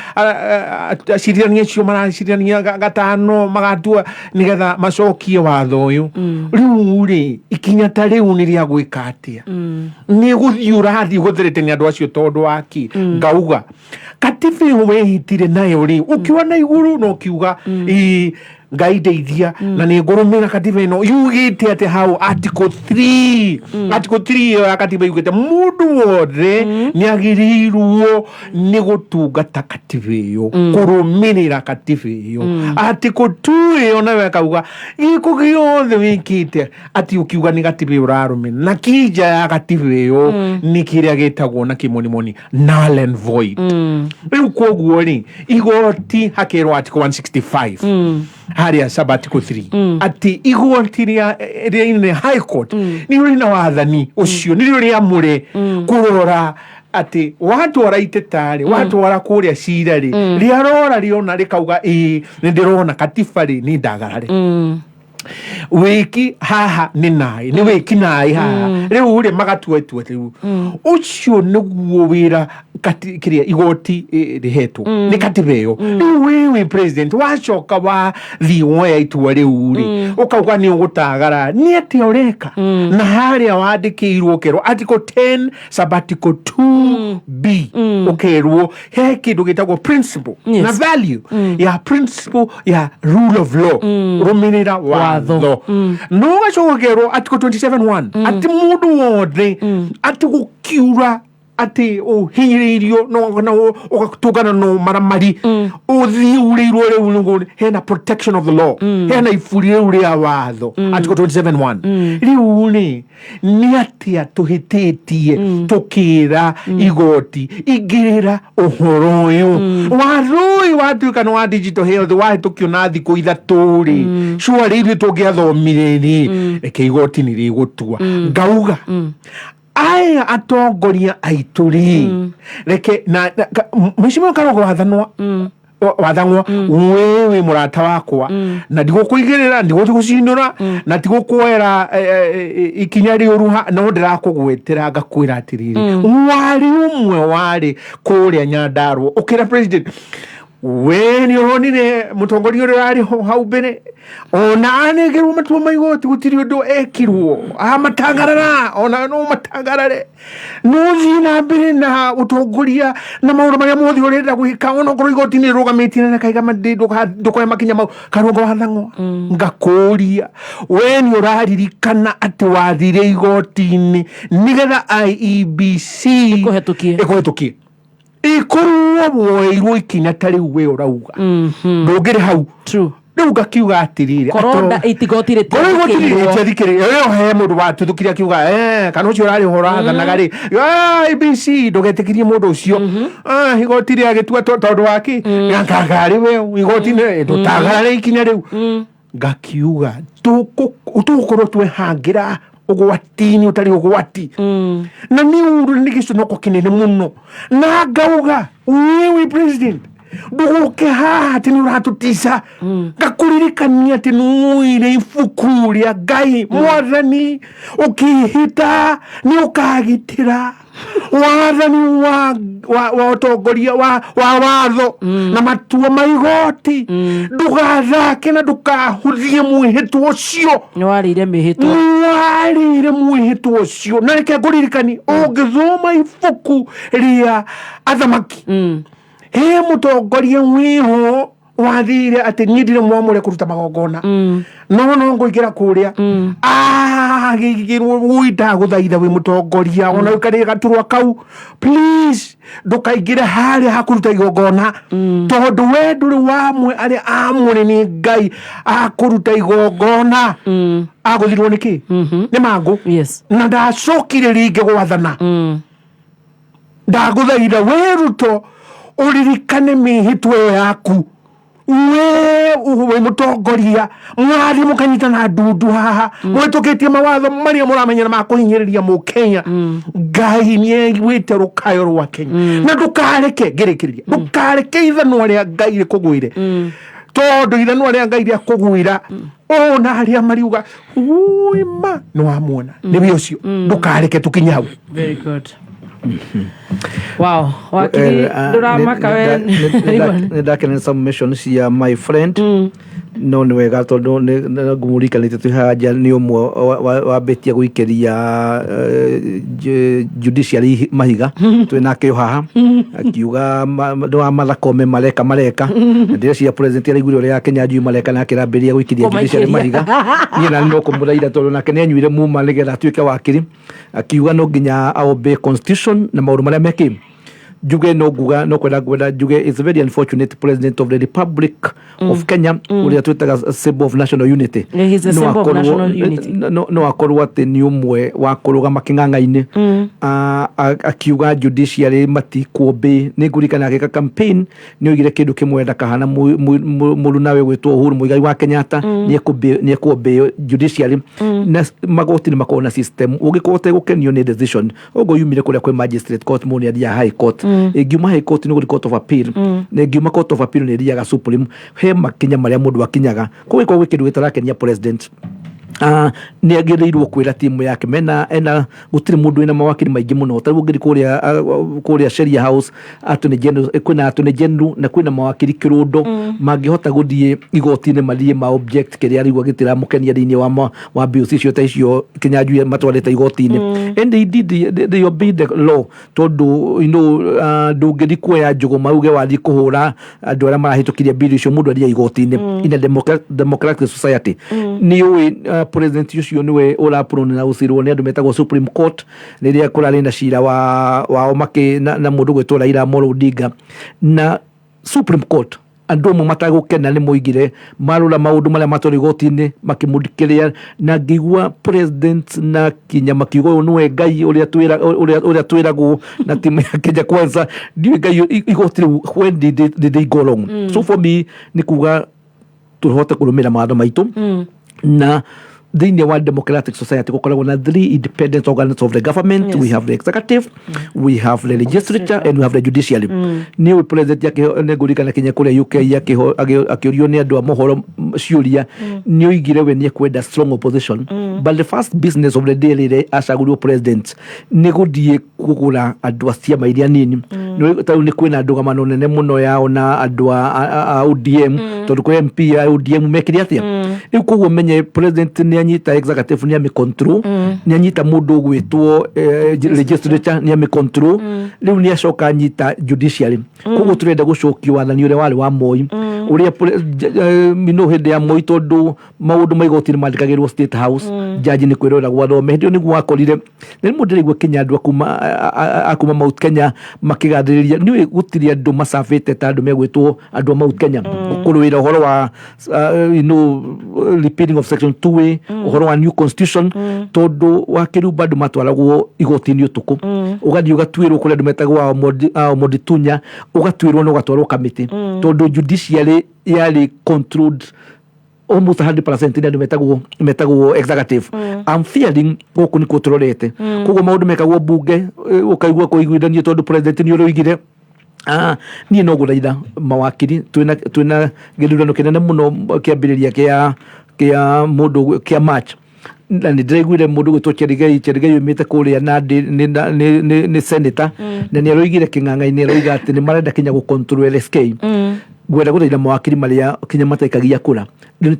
Speaker 8: acirithania acio maracirithania gatano magatua nĩgetha macokie watho ũyũ rĩu-rĩ ikinya ta rĩu nĩ rĩa gwĩka atĩa nĩ gũthiĩ ũrathiĩ gũtherete nĩ andũ acio tondũ waki ngauga katiba ĩyo wehitire nayo-rĩ ũkiuga na igũrũ na ũkiuga Ngai ndeithia na nĩ ngũrũmĩra katiba ĩno yugĩte atĩ hau article 3 ya katiba yugĩte mũndũ wothe nĩ agĩrĩirwo nĩ gũtungata katiba ĩyo kũrũmĩrĩra katiba ĩyo article 2 ĩyo nayo ĩkauga gĩko gĩothe wĩkĩte atĩ ũkiuga nĩ katiba ĩyo ũrarũmĩrĩra na kĩnja ya katiba ĩyo nĩ kĩrĩa gĩtagwo na kĩmonimoni null and void rĩu koguo-rĩ igoti hakerwo article 165 haria sabbatical 3 ati igoti rĩa high court ni rĩ na wathani ucio ni rĩ amure kurora ati watu waraiteta-rĩ watu warakuria cira-rĩ rĩarora rĩona rĩkauga ni ndirona katiba ni ndagarare wiki haha ni nai ni wiki nai haha riu-rĩ magatuetua riu ucio niguo wira kiria igoti rihetwo ni katiba ĩyo riu wewe president wacoka wa thiwoya itua riu-rĩ ukauga ni ugutagara ni ati ureka na haria wandikirwo kerwo article 10 sabbatical 2b ukerwo he kindu gitagwo principle na value ya principle ya rule of law rumirira watho no gacokerwo article 27:1 ati mundu wothe ati gukiura ati hinyiririo no ugatugana no maramari uthiurirwo riu hena protection of the law hena iburi riu ria watho article 27:1 riu ni atia tuhititie tukira igoti igirira uhoro uyu warui watuikana wa digital health wahitukio na thiku ithatũ-rĩ shwari ithuĩ tũngĩathomire-rĩ reke igoti nĩ rĩgũtua ngauga aya atongoria aitũ-rĩ reke na mheshimiwa Karogo wathanwa wewe murata wakwa na ndigũkũigĩrĩra ndigũgũcinũra na tigũkuoera ikinya rĩũru no ndirakũgwetera ngakwĩra atĩrĩrĩ warĩ ũmwe warĩ kũrĩa Nyandarua ũkĩra president we ni uronire mutongoria uria ari hau mbere ona anegirwo matua ma igoti gutiri undu ekirwo amatangarara ona no matangarare no thina mbere na utongoria na maundu maria mothe urenda gwika ona korwo igoti ni rugamitie na kaiga ndukoya makinya mau Karongo wathang'wa ngakuria we ni uraririkana ati wathire igoti-ini nigetha IEBC ikuhetukie ikorwo woirwo ikinya ta riu we urauga ndũngĩrĩ hau riu ngakiuga atĩrĩrĩ
Speaker 2: koronda itigotire
Speaker 8: tĩthikĩrĩria ĩyo he mũndũ watũthũkirie akiuga kana ũcio ũrarĩ ũrathanaga-rĩ IEBC ndũgetĩkirie mũndũ ũcio igoti rĩagĩtua tondũ waki ngangarĩ we igoti-inĩ ndũtagarare ikinya rĩu ngakiuga tũgũkorwo twehangĩra ugwati-inĩ utari ugwati na ni uru ni gĩconoko kĩnene mũno na ngauga wewe president nduguke haha ati ni uratutisa ngakuririkania ati nuire ibuku ria Ngai Mwathani ukihita ni ukagitira wathani wa utongoria wa watho na matua ma igoti ndugathake na ndukahuthie mwihĩtwo ũcio
Speaker 2: nĩwarĩire
Speaker 8: mwihĩtwo ũcio na reke ngũririkani ũngĩthoma ibuku ria athamaki he mũtongoria wiho wathire ati niĩ ndirĩ mwamũre kũruta magongona no ngũingĩra kũrĩa agĩgĩrwo wĩnda gũthaitha wĩ mũtongoria ona ũkarĩ gaturwa kau please ndũkaingĩre harĩa hakũruta igongona tondũ we ndũrĩ wamwe arĩa amũre nĩ Ngai akũruta igongona agũthirwo nĩkĩ nĩ mangũ na ndacokire rĩngĩ gwathana ndagũthaitha wĩruto ũririkane mĩhĩtwa ĩyo yaku we mutongoria mwari mukanyitana ndundu haha mwĩtũkĩtie mawatho marĩa mũramenyera ma kũhinyĩrĩria mũkenya Ngai nĩaiguĩte rũkayo rwa Kenya na ndũkareke ngĩrĩkĩrĩria ndũkareke ithanwa rĩa Ngai rĩkũgwĩre tondũ ithanwa rĩa Ngai rĩakũgwĩra ona arĩa mariuga uima nĩwamuona nĩwe ũcio ndũkareke tũkinye hau.
Speaker 2: Very good. Wow, Wakiri nduramaka we
Speaker 5: nĩndakena submission cia my friend no nĩ wega tondũ ngũmũrikanĩte twĩ haha nja nĩ ũmwe wambĩtie gũikĩria judiciary mahiga twĩ nake haha akiuga mathakome mareka ndĩreciria president araiguire ũrĩa Kinyanjui mareka nake arambĩrĩria gũikĩria judiciary mahiga niĩ na no kũmũthaitha tondũ nake nĩanyuire muma nĩgetha atuĩke wakiri akiuga no nginya aobey constitution na maũndũ marĩa mekĩ Juge no guga no kwenda Juge is a very unfortunate president of the Republic of Kenya uria twitaga symbol of national unity.
Speaker 2: He's a symbol of national unity.
Speaker 5: No akorwo ati ni umwe wa kũrũgama king'ang'a-inĩ akiuga judiciary matikuombe nĩ ngũrikana agĩka campaign nĩ oigire kĩndũ kĩmwe ndakahana mũru nawe gwĩtwo Uhuru Muigai wa Kenyatta nĩ ekuombe judiciary na magoti nĩ makorwo na system ũngĩkorwo ũtegũkenio nĩ decision ũguo yumire kũrĩa kwĩ magistrate court mũno ya high court ingiuma high court nĩ court of appeal na ingiuma court of appeal nĩ thiaga supreme he makinya marĩa mũndũ akinyaga kũgĩkorwo gwĩ kĩndũ gĩtarakenia president nĩ agĩrĩirwo kwĩra timu yake mena gũtirĩ mũndũ wĩna mawakiri maingĩ mũno tarĩu ngĩri kũrĩa Sheria House attorney general kwĩna attorney general na kwĩna mawakiri kĩrũndo mangĩhota gũthiĩ igoti-inĩ mathiĩ ma object kĩrĩa arigwo gĩtiramũkenia thĩinĩ wa bills icio ta icio Kinyanjui matwarĩte igoti-inĩ and they obey the law tondũ ndũngĩthiĩ kuoya njũgũma uge wathiĩ kũhũra andũ arĩa marahĩtũkirie bill icio mũndũ athiĩ igoti-inĩ in a democratic society nĩ ũĩ president ucio niwe ũraprone na ũcirwo nĩ andũ metagwo Supreme Court rĩrĩa kũrarĩ na cira wao na mũndũ gwĩtwo Raila Amolo Odinga na Supreme Court andũ amwe matagũkena nĩ moigire marũra maũndũ marĩa matwarĩ igoti-inĩ makĩmũthikĩrĩria na ngĩigua president na Kinya makiuga ũyũ nĩwe Ngai ũrĩa twĩragwo na timu ya Kenya Kwanza ndiũĩ Ngai igoti rĩu when did they go wrong so for me nĩ kuga tũhote kũrũmĩra mawatho maitũ na thĩinĩ wa democratic society gũkoragwo na three independent organs of the government. We have the executive, we have the legislature and we have the judiciary. Nĩ ũĩ president yake nĩ ngũririkana Kenya kũrĩa UK akĩũrio nĩ andũ a mohoro ciũria nĩ oigire we nĩ ekwenda strong opposition but the first business of the day rĩrĩa acagũrirwo president nĩ gũthiĩ kũgũra andũ a ciama iria nini tarĩu nĩ kwĩna ndũgamano nene mũno yao na andũ a ODM tondũ kwĩ MP ya ODM mekire atĩa rĩu koguo menye president nĩ anyita executive nĩ amĩ-control nĩ anyita mũndũ gwĩtwo legislature nĩ amĩ-control rĩu nĩ acoka anyita judiciary koguo tũrenda gũcokio wathani ũrĩa warĩ wa Moi ũrĩa hĩndĩ ya Moi tondũ maũndũ ma igoti nĩ mandĩkagĩrwo State House jaji nĩ kwĩrorera gwathome hĩndĩ ĩyo nĩguo wakorire nĩ mũndũ ndĩraigua Kenya andũ akuma Mount Kenya makĩgathĩrĩria nĩ gũtirĩ andũ macabĩte ta andũ megwĩtwo andũ a Mount Kenya kũrũĩra ũhoro wa repealing of section 2A ũhoro wa new constitution tondũ wakĩrĩu bado matwaragwo igoti-inĩ ũtukũ ũgathiĩ ũgatuĩrwo kũrĩa andũ metagwo Moditunya ũgatuĩrwo na ũgatwarwo kamĩtĩ tondũ judiciary yarĩ controlled almost 100% nĩ andũ metagwo executive. I'm fearing gũkũ nĩkuo tũrorete koguo maũndũ mekagwo mbunge ũkaigua kũiguithanio tondũ president nĩ ũroigire niä no gå thaitha mawakiri twä githurano kä nene må no kä ambä rä ria kä a må ndå kä a march na nä ndäraiguire må ndå gwä two Cherigei yumä te kå rä a nä senator na nä aroigire kä ng'ang'a-inä aroiga atä nä marenda kinya gå control LSK ngwenda gå thaitha mawakiri marä a kinya mataikagia kå ra rä nä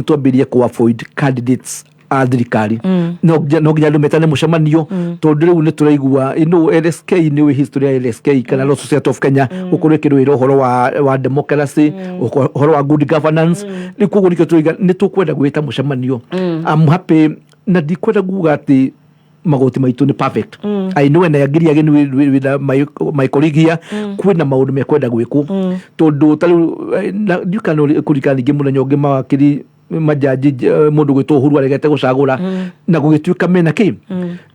Speaker 5: twambä rie kå avoid candidates a thirikari no nginya andå metane må cemanio tondå rä u nä tå raigua LSK nä wä history ya LSK kana Law Society of Kenya gå korwo ä kä rå ä ra å horo wa democracy å horo wa good governance rä koguo nä kä tå raiga nä tå kwenda gwä ta må cemanio happy na ndikwenda kuga atä magoti maitå nä perfect I know na yagiria gä nä my colleague here kwina maundu mekwenda gwikwo tondu tariu ndikano kurikana ningĩ mũthenya ũngĩ mawakiri majaji mũndũ gwĩtwo Uhuru aregete gũcagũra na gũgĩtuĩka mena kĩ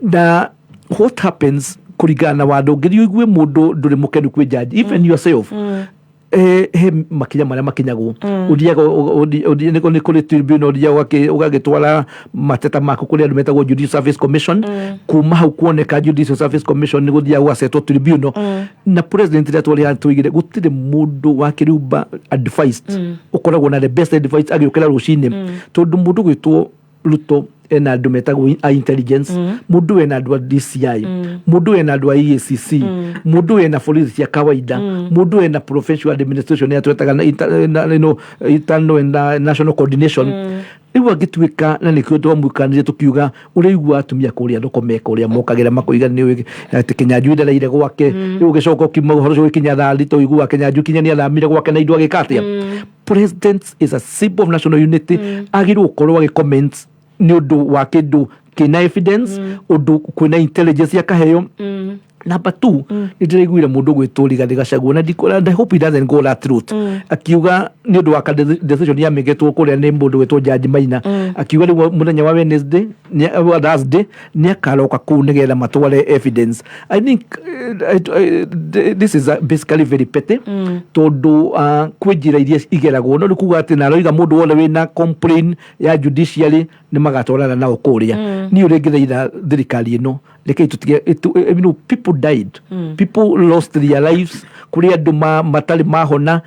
Speaker 5: na what happens kuringana na watho ngĩthiĩ ũigue mũndũ ndũrĩ mũkenu kwĩ jaji even yourself he makinya marĩa makinyagwo ũthiaga nĩ kũrĩ tribunal ũthiaga ũgagĩtwara mateta maku kũrĩ andũ metagwo Judicial Service Commission kuma hau kuoneka Judicial Service Commission nĩ gũthiaga gũgasetwo tribunal na president rĩrĩa twarĩ tũigire gũtirĩ mũndũ wakĩrumba advised ũkoragwo na the best advice agĩũkĩra rũcinĩ tondũ mũndũ gwĩtwo Ruto ena andũ metagwo intelligence mũndũ ena andũ a DCI mũndũ ena andũ a EACC mũndũ ena borithi cia kawaida mũndũ ena professional administration ya twetaga internal and national coordination rĩu angĩtuĩka na nĩkĩo twamũikanĩrie tũkiuga ũrĩigua atumia kũrĩa thoko meka ũrĩa mokagĩra makoiga nĩ atĩ Kinyanjui ndereire gwake rĩu ũgĩcoka ũkiuma ũhoro ũcio gĩkinya thaa thita ũiguaga Kinyanjui kinya nĩ athamire gwake na indo agĩka atĩa president is a symbol of national unity agĩrĩirwo gũkorwo agĩcomment nĩ ũndũ wa kĩndũ kĩna evidence ũndũ kwĩna intelligence yakaheo number 2 nĩ ndĩraiguire mũndũ gwĩtwo Rigathĩ Gachagua and I hope he doesn't go that route akiuga nĩ ũndũ wa decision ya mĩgetwo kũrĩa nĩ mũndũ gwĩtwo Jaji Maina akiuga rĩu mũthenya wa Wednesday Thursday nĩ akaroka kũu nĩgetha matware evidence I think this is basically very petty tondũ kwĩ njĩra iria igeragwo no nĩ kuga atĩ na aroiga mũndũ wothe wĩna complain ya judiciary nĩ magatwarana nao kũrĩa niĩ ũrĩa ingĩthaitha thirikari ĩno rekei tutige people died people lost their lives kuri andu matari mahona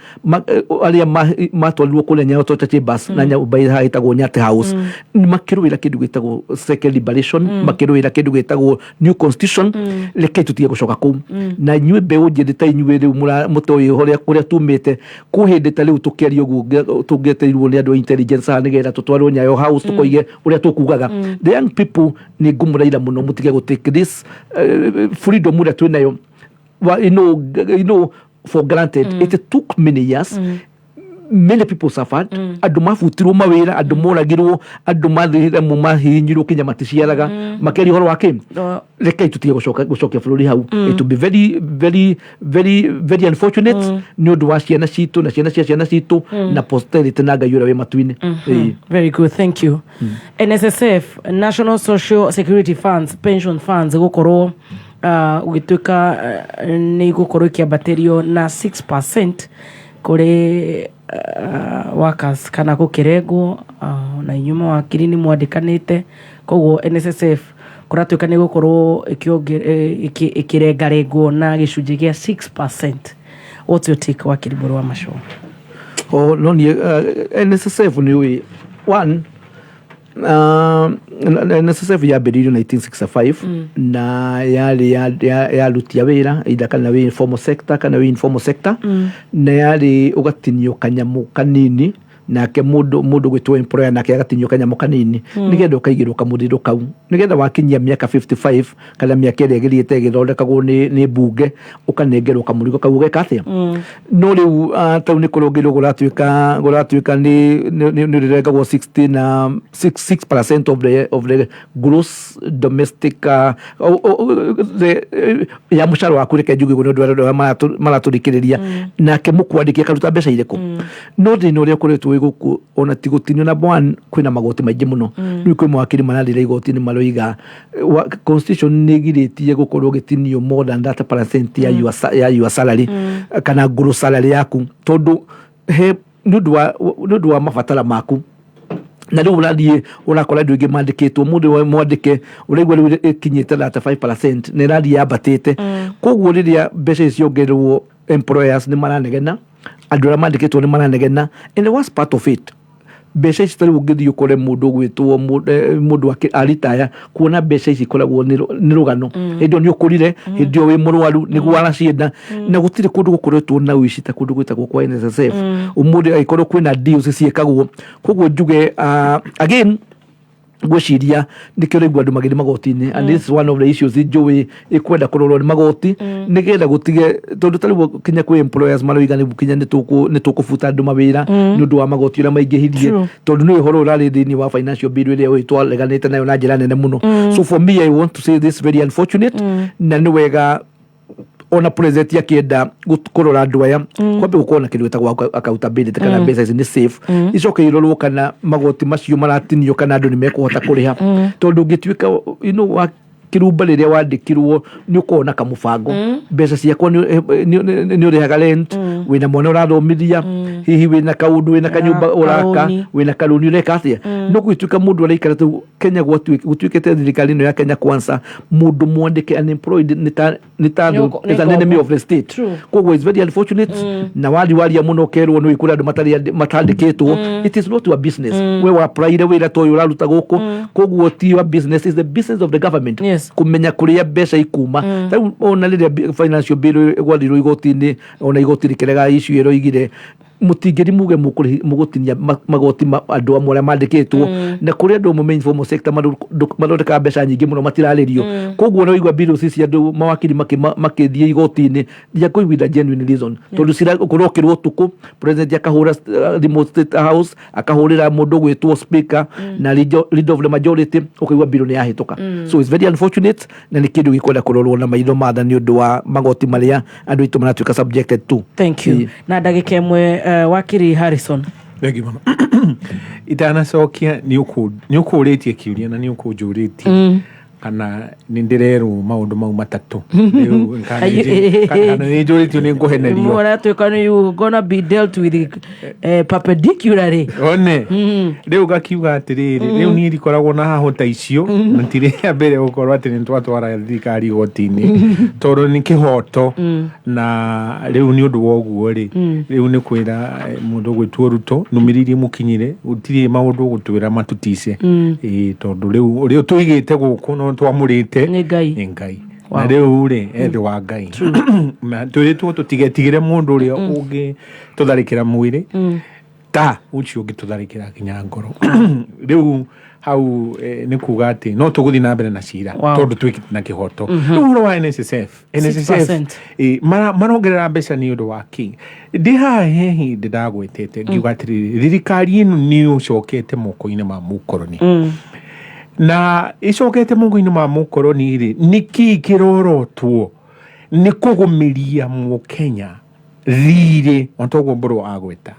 Speaker 5: aria matwarirwo kuri Nyayo Torture Chambers na nyumba ĩrĩa ĩtagwo Nyate House makĩrũĩra kĩndũ gĩtagwo second liberation makĩrũĩra kĩndũ gĩtagwo new constitution rekei tutige gũcoka kũu na inyuĩ mbeũ njĩthĩ ta inyuĩ rĩu mũtoĩ kũrĩa tumĩte kũ hĩndĩ ta rĩu tũkĩaria ũguo tũngĩetereirwo nĩ andũ a intelligence nĩgetha tũtwarwo Nyayo House tũkoige ũrĩa tũkugaga the young people nĩ ngũmũraira mũno mũtige gũtake this freedom that twĩ nayo you know for granted it took many years many people suffered andu mabutirwo mawira andu moragirwo andu mathire mu mahinyirwo kinya maticiaraga makeri horo wake rekei tutige gucokia bururi hau it will be very very very very unfortunate ni undu wa ciana citu na ciana cia ciana citu na posterity na ngai we matuini
Speaker 2: very good thank you NSSF National Social Security Funds pension funds gukorwo ugituika ni gukorwo ikiambaterio na 6% kuri workers kana gukiregwo na inyuma wakiri ni mwandikanite koguo NSSF kuratuika ni gukorwo ikirengarengwo na gicunji gia 6%. What's your take Wakiri Mburu Machua?
Speaker 5: No ni NSSF ni one NSSF yambĩrĩirio 1965 na yarutia wĩra either kana wĩ informal sector kana wĩ informal sector na yarĩ ũgatinio kanyamũ kanini nake mũndũ gwĩtwo employer nake agatinio kanyamũ kanini nĩgetha ũkaigĩrwo kamũthithũ kau nĩgetha wakinyia mĩaka 55 kana mĩaka ĩrĩa ĩgĩthiĩte ĩgĩthondekagwo nĩ mbunge ũkanengerwo kamũrigo kau ũgeka atĩa no rĩu tau nĩ kũrũngĩrwo gũratuĩka nĩ rĩrengagwo 6% of the gross domestic ya mũcara waku reke njuge ũguo nĩ ũndũ maratũrikĩrĩria nake mũkwandĩkia karuta mbeca irĩkũ no thĩna ũrĩa ũkoretwo gũkũ ona ti gũtinio number 1 kwĩna magoti maingĩ mũno rĩu kwĩ mawakiri marathira igoti-inĩ maroiga constitution nĩ ĩgirĩtie gũkorwo gĩtinio more than 30% ya your salary kana gross salary yaku tondũ he nĩ ũndũ wa mabatara maku na rĩu ũrathiĩ ũrakora andũ aingĩ mandĩkĩtwo mũndũ mwandĩke ũraigua rĩu ĩkinyĩte 35% na ĩrathiĩ yambatĩte koguo rĩrĩa mbeca icio ciongererwo employers nĩ maranegena, andũ arĩa mandĩkĩtwo nĩ maranegena, and the worst part of it, mbeca ici tarĩ ũngĩthiĩ ũkore mũndũ gwĩtwo mũndũ aritaya, kuona mbeca ici ikoragwo nĩ rũgano. Hĩndĩ ĩyo nĩ ũkũrire, hĩndĩ ĩyo wĩ mũrwaru nĩguo aracienda, na gũtirĩ kũndũ gũkoretwo na ũici ta kũndũ gwĩtagwo kwa NSSF. Ũmũthĩ agĩkorwo kwĩna deals ciĩkagwo, koguo njuge again gwĩciria nĩkĩo rĩu andũ magĩthiĩ magoti-inĩ, and this is one of the issues njũĩ ĩkwenda kũrorwo nĩ magoti nĩgetha gũtige, tondũ tarĩu Kenya kwĩ employers maroiga nĩ Kenya nĩ tũkũbuta andũ mawĩra nĩ ũndũ wa magoti ũrĩa maingĩhirie, tondũ nĩ ũhoro ũrarĩ thĩinĩ wa financial bill ĩrĩa twareganĩte nayo na njĩra nene mũno. So for me I want to say this very unfortunate, na nĩ wega ona president akienda kurora andu aya kwambe gukorwo na kindu gitagwo accountability kana mbeca ici ni safe icoke irorwo kana magoti macio maratinio kana andu ni mekuhota kuriha, tondu ngituika wa kirumba riria wandikirwo ni ukona kamubango mbeca ciakwa ni urihaga rent, wina mwana urathomithia, hihi wina kaundu, wina kanyumba uraka, wina karuni ureka atia, no gwituika mundu araikara tu Kenya gutuikite thirikari ino ya Kenya Kwanza, mundu mwandike unemployed ni tando is an enemy of the state. Koguo is very unfortunate, na waria muno kerwo no ikura andu matandikitwo, it is not your business. We wa pride wira to uraruta guku, koguo ti your business, is the business of the government. Kumenya kuria mbeca ikuma. Ona riria financial bill gwathirwo igoti-inĩ, ona igoti rikirega issue ĩyo igire mutingiri muge mugotinia magoti andu amwe arĩa mandĩkĩtwo, na kũrĩ andũ mu main formal sector mathondeka mbeca nyingĩ mũno matirarĩrio. Koguo no igwa bills ici andũ mawakiri makĩthiĩ igoti-inĩ ndiakũi with a genuine reason, tondũ cirakorwo kĩrwo tuku president akahũra remote state house akahũrĩra mũndũ gwĩtwo speaker na leader of the majority ũkaigua bill nĩ yahĩtũka. So it's very unfortunate, na nĩ kĩndũ gĩkwenda kũrorwo na maitho matha nĩ ũndũ wa magoti marĩa andũ aitũ maratuĩka subjected to.
Speaker 2: Thank you. Na ndagĩka ĩmwe Wakiri Harrison.
Speaker 8: Thank you mama. Itanacokia nĩ ũkũrĩtie kiũria na nĩ ũkũnjũrĩtie kana nĩ ndĩrerwo maũndũ mau matatũ. Kana nĩ njũrĩtio nĩ ngũhenerio.
Speaker 2: Mũratuĩka you gonna be dealt with perpendicularly.
Speaker 8: One rĩu gakiuga atĩrĩrĩ, rĩu niĩ ndikoragwo na hahota icio, na ntirĩ mbere gũkorwo atĩ nĩ twatwara thirikari igoti-inĩ tondũ nĩ kĩhoto, na rĩu nĩ ũndũ wa ũguo rĩ, rĩu nĩ kwĩra mũndũ gwĩtwo Ruto numĩrĩrie mũkinyire, gũtirĩ maũndũ gũtwĩra matutice, tondũ rĩu ũrĩa tũigĩte gũkũ no twamũrĩte nĩ Ngai. Na rĩu rĩ ethĩ wa Ngai twĩrĩtwo tũtigetigĩre mũndũ ũrĩa ũngĩ tũtharĩkĩra mwĩrĩ ta ũcio ũngĩ tũtharĩkĩra nginya ngoro. Rĩu hau nĩ kuga atĩ no tũgũthiĩ na mbere na cira tondũ twĩkĩte na kĩhoto. Rĩu ũhoro wa NSSF marongerera mbeca nĩ ũndũ wa kĩ? Ndĩ haha he hĩndĩ ndagwetete ngiuga atĩrĩrĩ, thirikari ĩno nĩ ũcokete moko-inĩ ma mũkoroni, na icokete moko-inĩ ma mũkoroni rĩ, nĩkĩ kĩrorotwo nĩ kũgũmĩria mũkenya thirĩ ontoguo Mburu agweta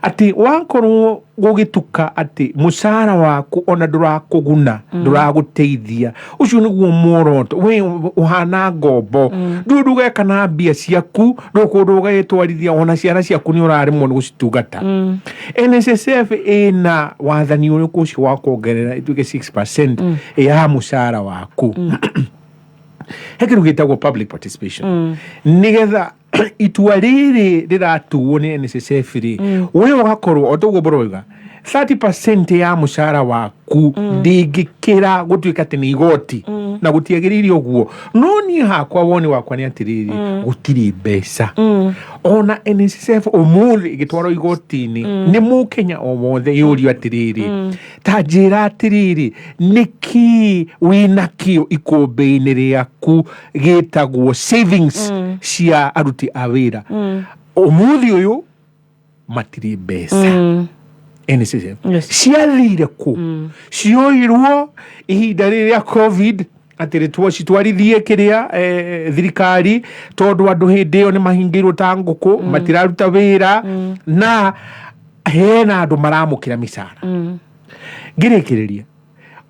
Speaker 8: atĩ wakorwo gũgĩtuka atĩ mũcara waku ona ndũrakũguna ndũragũteithia, ũcio nĩguo muoroto. We ũhana ngombo, ndũgeka na mbia ciaku, ndũkũndũ ũgagĩtwarithia, ona ciana ciaku nĩ ũraremwo nĩ gũcitungata. NSSF ĩna wathani ũrĩkũ ũcio wa kuongerera ituĩke 6% ya mũcara waku. He kĩndũ gĩtagwo public participation, nĩgetha itua rĩrĩ rĩratuo nĩ NSSF rĩ, we ũgakorwo o toguo Mburu 30% ya mũcara waku ndĩngĩkĩra gũtuĩka atĩ nĩ igoti, na gũtiagĩrĩire ũguo. No niĩ hakwa woni wakwa nĩ atĩrĩrĩ, gũtirĩ mbeca. Ona NSSF ũmũthĩ ĩgĩtwarwo igoti-inĩ nĩ mũkenya o wothe yũrio atĩrĩrĩ, ta njĩra atĩrĩrĩ, nĩkĩ wĩna kĩo ikũmbĩ-inĩ rĩaku gĩtagwo savings cia aruti a wĩra? Ũmũthĩ ũyũ matirĩ mbeca. NSSF ciathire ku cioirwo ihinda rĩrĩa COVID atĩrĩ citwarithie kĩrĩa thirikari, tondũ andũ hĩndĩ ĩyo nĩ mahingĩirwo ta ngũkũ, matiraruta wĩra, na hena andũ maramũkĩra mĩcara. Ngĩrĩkĩrĩria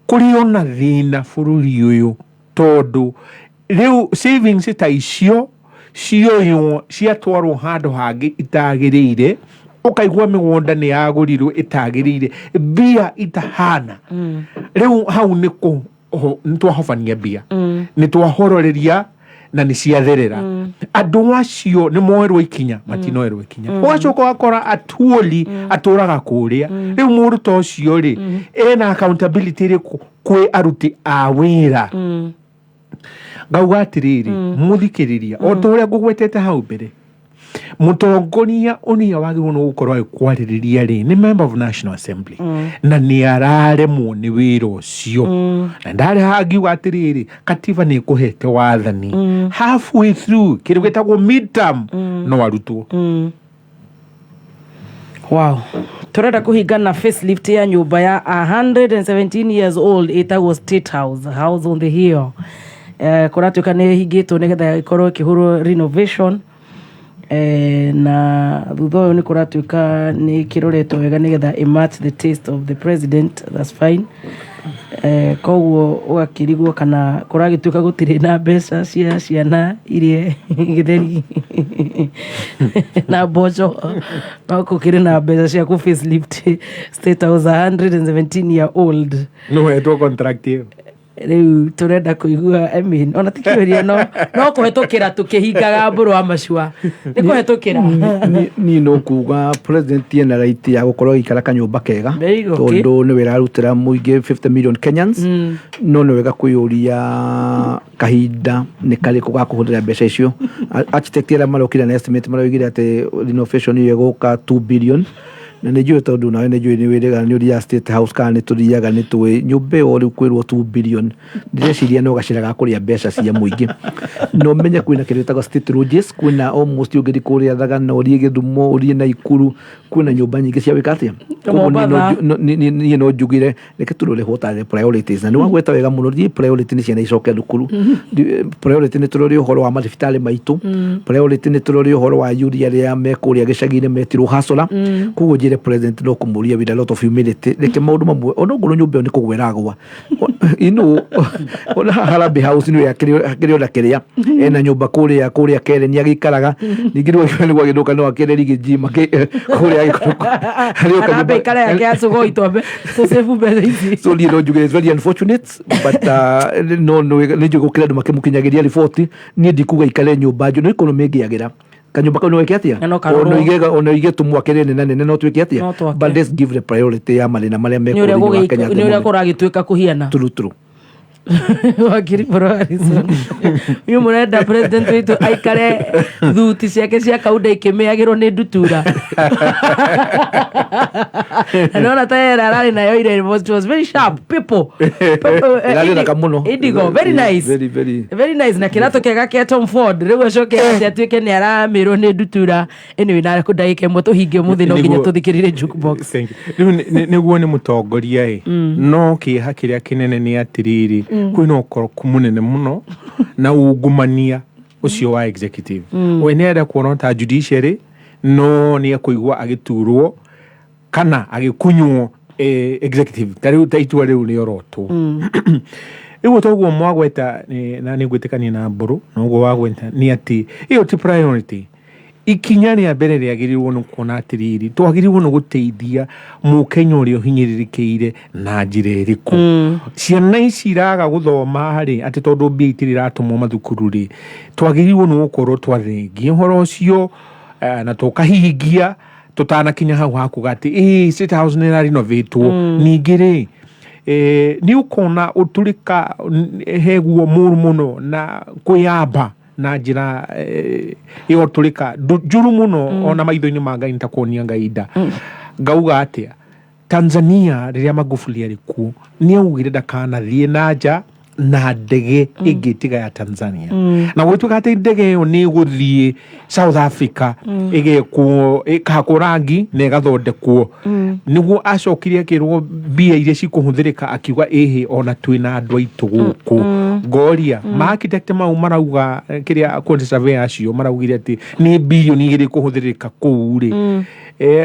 Speaker 8: kũrĩ ona thĩna bũrũri ũyũ, tondũ rĩu savings ta icio cioywo ciatwarwo handũ hangĩ itagĩrĩire, ukaigua mĩgũnda nĩ yagũrirwo itagĩrĩire, mbia itahana. Rĩu hau nĩ twahobania mbia, nĩ twahororeria na nĩ ciatherera andũ acio nĩ moerwo ikinya matinoerwo ikinya ũgacoka wakora atuoli atũraga kũrĩa rĩu mũndũ ta ũcio rĩ ena accountability ĩrĩkũ kwĩ aruti a wĩra ngauga atĩrĩrĩ mũthikĩrĩria o ta ũrĩa ngũgwetete hau mbere mũtongoria ũrĩa wagĩrĩirwo nĩ gũkorwo agĩkwarĩrĩria rĩ nĩ member of National Assembly na nĩ araremwo nĩ wĩra ũcio na ndarĩ hangiuga atĩrĩrĩ katiba nĩ ĩkũhete wathani halfway through kĩrĩa gĩtagwo midterm no arutwo.
Speaker 2: Wow. Turenda kuhingana facelift ya nyumba ya 117 years old ĩtagwo State House on the Hill. Kũratuĩka nĩ hingĩtwo nĩgetha ĩkorwo ĩkĩhũrwo renovation na thutha ũyũ nĩ kũratuĩka nĩ kĩroretwo wega nĩgetha match the taste of the president. That's fine. Koguo ũgakĩrigwo kana kũragĩtuĩka gũtirĩ na mbeca cia ciana irie gĩtheri na mboco no kũkĩrĩ na mbeca cia ku facelift State House 117 year old
Speaker 8: no hetwo contract ĩyo
Speaker 2: rĩu turenda kuigua ona tikĩũria no kũhetũkĩra tũkĩhingaga Mburu wa Machua nĩ kũhetũkĩra
Speaker 5: ni no kuga president ena right ya gũkorwo ikara kanyũmba kega tondũ nĩ wĩra arutĩra mũingĩ 50 million Kenyans no nĩ wega kwĩyũria kahinda nĩ karĩkũ ga kũhũthĩra mbeca icio. Architect arĩa marokire na estimate maraugire atĩ renovation ĩyo ĩgũka 2 billion na nĩ njũĩ tondũ nawe nĩ njũĩ nĩ wĩrĩga nĩ ũria State House kana nĩ tũthiaga nĩ tũĩ nyũmba ĩyo rĩu kwĩrwo 2 billion ndĩreciria no gacĩra ga kũrĩa mbeca cia mũingĩ no menye kwĩna kĩrĩa gĩtagwo state lodges kwĩna almost ũngĩthi kũrĩa Thagana ũrie Gĩthumo ũrie Naikuru kwĩna nyũmba nyingĩ cia wĩka atĩa koguo niĩ no njugire reke tũrore hota priorities na nĩ wagweta wega mũno thiĩ priority nĩ ciana icoke thukuru priority nĩ tũrore ũhoro wa mathibitarĩ maitũ priority nĩ tũrore ũhoro wa yuria arĩa mekũrĩa gĩcagi-inĩ metirwo hasora koguo njĩre president no kũmũria with a lot of humility reke maũndũ mamwe ona ngoro nyũmba ĩyo nĩ kũgweragwa ona Harambee House nĩ yakĩrĩ ona kĩrĩa ena nyũmba kũrĩa kere nĩ agĩikaraga ningĩ nĩ gwagĩthũka no akĩrĩ rigi gym kũrĩa
Speaker 2: Harambee kare yake acugo itombe tusefu mbere ici
Speaker 5: so no njugire is very unfortunate but no nĩ njũgũ kĩrĩa andũ makĩmũkinyagĩria riboti niĩ ndikuga ikare nyũmba njũ nĩ economy ĩngĩagĩra kanyumba kau no weke atia ona ige tumwakĩre nene no twĩke atia but let's give the priority ya marĩna marĩa mekũrĩa Kenya
Speaker 2: nĩ ũrĩa kũragĩtuĩka kũhiana
Speaker 5: true
Speaker 2: Wakiri Mburu Harrison mimi mũrenda president witũ aikare thuti ciake cia kaunda ikĩmĩagĩrwo nĩ ndutura naona tayari ararĩ nayo ire was very sharp people Indigo very nice very nice na kĩratũ kĩega kĩa Tom Ford rĩu acoke atuĩke nĩ aramirwo nĩ ndutura anyway na kũndagĩka ĩmwe tũhinge mũthĩ no nginya tũthikĩrĩre jukebox
Speaker 8: rĩu nĩguo nĩ mũtongoria no kĩeha kĩrĩa kĩnene nĩ atĩrĩrĩ kwĩna ũkoroku mũnene mũno na ungumania ũcio wa executive we nĩ arenda kuona ta judiciary no nĩ akũigua agĩturwo kana agĩkunywo executive tarĩu ta itua rĩu nĩ orotwo rĩu toguo mwagweta na nĩ gwĩtĩkania na Mburu na ũguo wagweta nĩ atĩ ĩyo ti priority ikinya rĩa mbere rĩagĩrĩirwo nĩ kuona atĩrĩrĩ twagĩrĩirwo nĩ gũteithia mũkenya ũrĩa ũhinyĩrĩrĩkĩire na njĩra ĩrĩkũ ciana ici iraga gũthoma rĩ atĩ tondũ mbia itirĩ iratũmwo mathukuru rĩ twagĩrĩirwo nĩ gũkorwo twathengia ũhoro ũcio na tũkahingia tũtanakinya hau hakuga atĩ State House nĩ ĩrarenovatwo ningĩ rĩ nĩ ũkona ũtũrĩka heguo mũru mũno na kwĩyamba na njĩra ĩyo tũrĩka njũru mũno ona maitho-inĩ ma Ngai nĩtakuonia Ngai nda ngauga atĩa Tanzania rĩrĩa Magufuli arĩ kuo nĩ augire ndakanathiĩ na nja na ndege ĩngĩ tiga ya Tanzania na gwĩtuĩka atĩ ndege ĩyo nĩ ĩgũthiĩ South Africa ĩgekwo ĩkahakwo rangi na ĩgathondekwo nĩguo acokire akĩrwo mbia iria cikũhũthĩrĩka akiuga ĩhĩ ona twĩna andũ aitũ gũkũ ngoria ma architect mau marauga kĩrĩa quantity survey acio maraugire atĩ nĩ bilioni igĩrĩ kũhũthĩrĩka kũu rĩ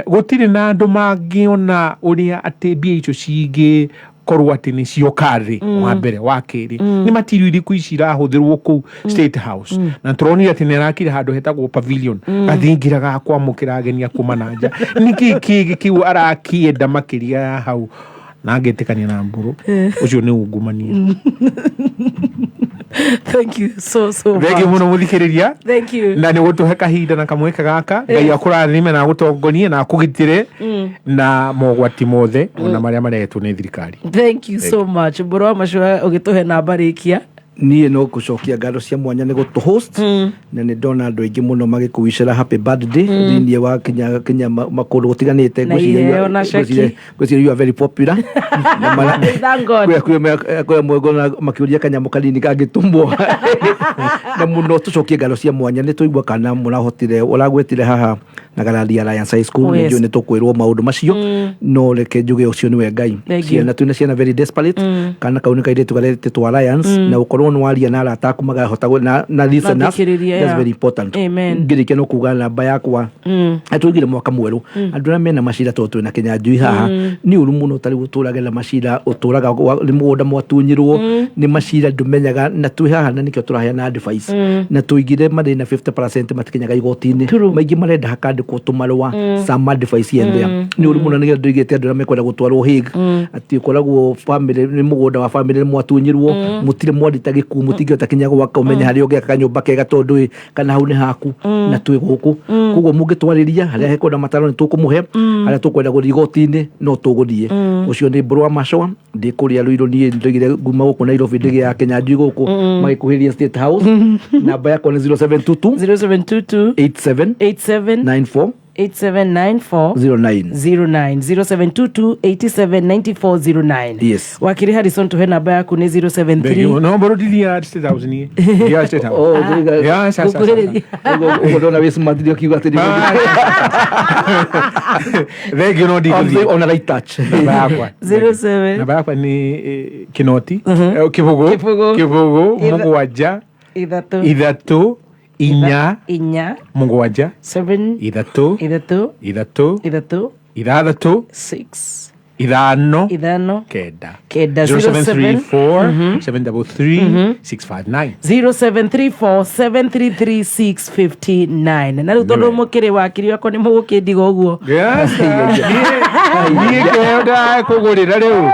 Speaker 8: gũtirĩ na andũ mangĩona ũrĩa atĩ mbia icio cingĩ korwo atĩ nĩ cioka thĩ wa mbere wa kerĩ nĩ material irĩkũ ici irahũthĩrwo kũu State House na tũronire atĩ nĩ arakire handũ hetagwo pavilion gathingira gakwamũkĩra ageni a kuma na nja nĩ kĩĩ kĩu arakĩenda makĩria hau na ngetekania na Mburu ucio ni ungumania.
Speaker 2: Thank you so much.
Speaker 8: Thank you muno muthikiriria.
Speaker 2: Thank you.
Speaker 8: Na ni gutuhe kahinda na kamweka gaka ngai akurathime na gutongonie na kugitire na mogwati mothe na maria maretwo ni thirikari.
Speaker 2: Thank you so much. Mburu wa Machua ugituhe namba rikia
Speaker 5: niä no gå cokia ngaro cia mwanya nä gå tå host na nä ndona andå aingä må no magä kå wicera happy birthday thä-inä wa kinya makå ndå gå tiganä te ngwiciria you are very popular kwä mwengona makä å ria kanyamå kanini kangä tå mbwo na må no tå cokie ngaro cia mwanya nä tå igua kana må rahotire å ragwetire haha na Garathi Alliance High School nä njå nä tå kwä rwo maå ndå macio no reke njuge å cio nä we Ngai ciana twä na ciana very desperate kana kau nä kairä tå garetete twa Alliance na å korwo nä waria na arata aku magahota na listen us that's very important ngirikia no kuga namba yakwa atwigire mwaka mweru andu na mena macira to twina Kinyanjui haha ni uru muno tari guturage na macira uturaga ni mugunda mwatunyirwo ni macira ndumenyaga na twi haha na nikio turaheana advice na tuigire mari na 50% matikinyaga igoti-ini maingi marenda hakandikwo tumarwa some advice yende ni uru muno nigio nduigite andu na mekwenda gutwarwo Hague ati ukoragwo family ni mugunda wa family mwatunyirwo mutire mwandita giku mutingĩhota kinya gwaka umenya harĩa ũngĩaka kanyũmba kega tondũ kana hau nĩ haku na twĩ gũkũ koguo mũngĩtwarĩria harĩa hekwenda mataro nĩ tũkũmũhe harĩa tũkwenda gũthiĩ igoti-inĩ no tũgũthiĩ ũcio nĩ Mburu wa Machua ndĩ kũrĩa Ruiru niĩ ndoigire nguma gũkũ Nairobi ndĩgĩa Kinyanjui gũkũ magĩkuhĩrĩria State House namba yakwa nĩ 0722 8794
Speaker 2: 0722879409.
Speaker 5: Yes.
Speaker 2: Wakiri Harrison tuhe namba yaku ni 073.
Speaker 8: No Mburu dilia State House ni. Ya State House. Ya sasa.
Speaker 5: Unaona wewe smart ndio kiwa tena.
Speaker 8: Thank you no dilia.
Speaker 5: On a right touch.
Speaker 8: Namba yakwa.
Speaker 2: 07.
Speaker 8: Namba yakwa ni Kinoti. Kivugo. Mugwanja. Ithatu. Inya mugwanja 7 ithatu 6 ithano kenda 0734 733 659
Speaker 2: 0734733659 na rutondo mukiri wakiri wako ni mugukindiga uguo
Speaker 8: ni kenda kugurira riu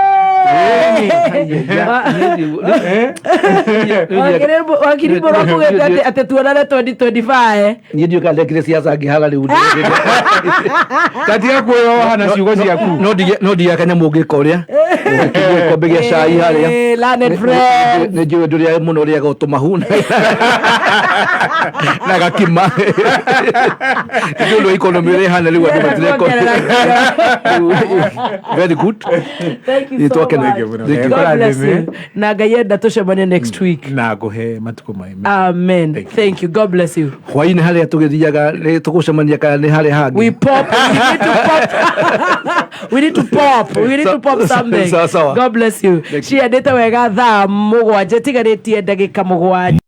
Speaker 2: Wakiri Mburu akugete ati tuonane 2025
Speaker 5: niĩ ndiũka ndekire ciaca ngĩhaga rĩu
Speaker 8: tatia kuoha na ciugo ciaku
Speaker 5: no ndia kanyamũ ũngĩka ũrĩa ũngĩkombe gĩa cai harĩa nĩ njũĩ ndũrĩa mũno ũrĩaga ũtũmahu na gakima nĩ ũndũ ikonomi ũrĩa ĩhana rĩu andũ matireko very good
Speaker 2: God bless you. Na Ngai enda tucemanie next week.
Speaker 8: Na nguhe matuko mai.
Speaker 2: Amen. Thank you. God bless you.
Speaker 5: Hwainĩ harĩa tũgĩthiaga nĩ tũgũcemania kana nĩ harĩa hangĩ.
Speaker 2: We pop. We need to pop. We need to pop something. God bless you. Ciendete wega thaa mũgwanja tigarĩtie ndagĩka mũgwanja.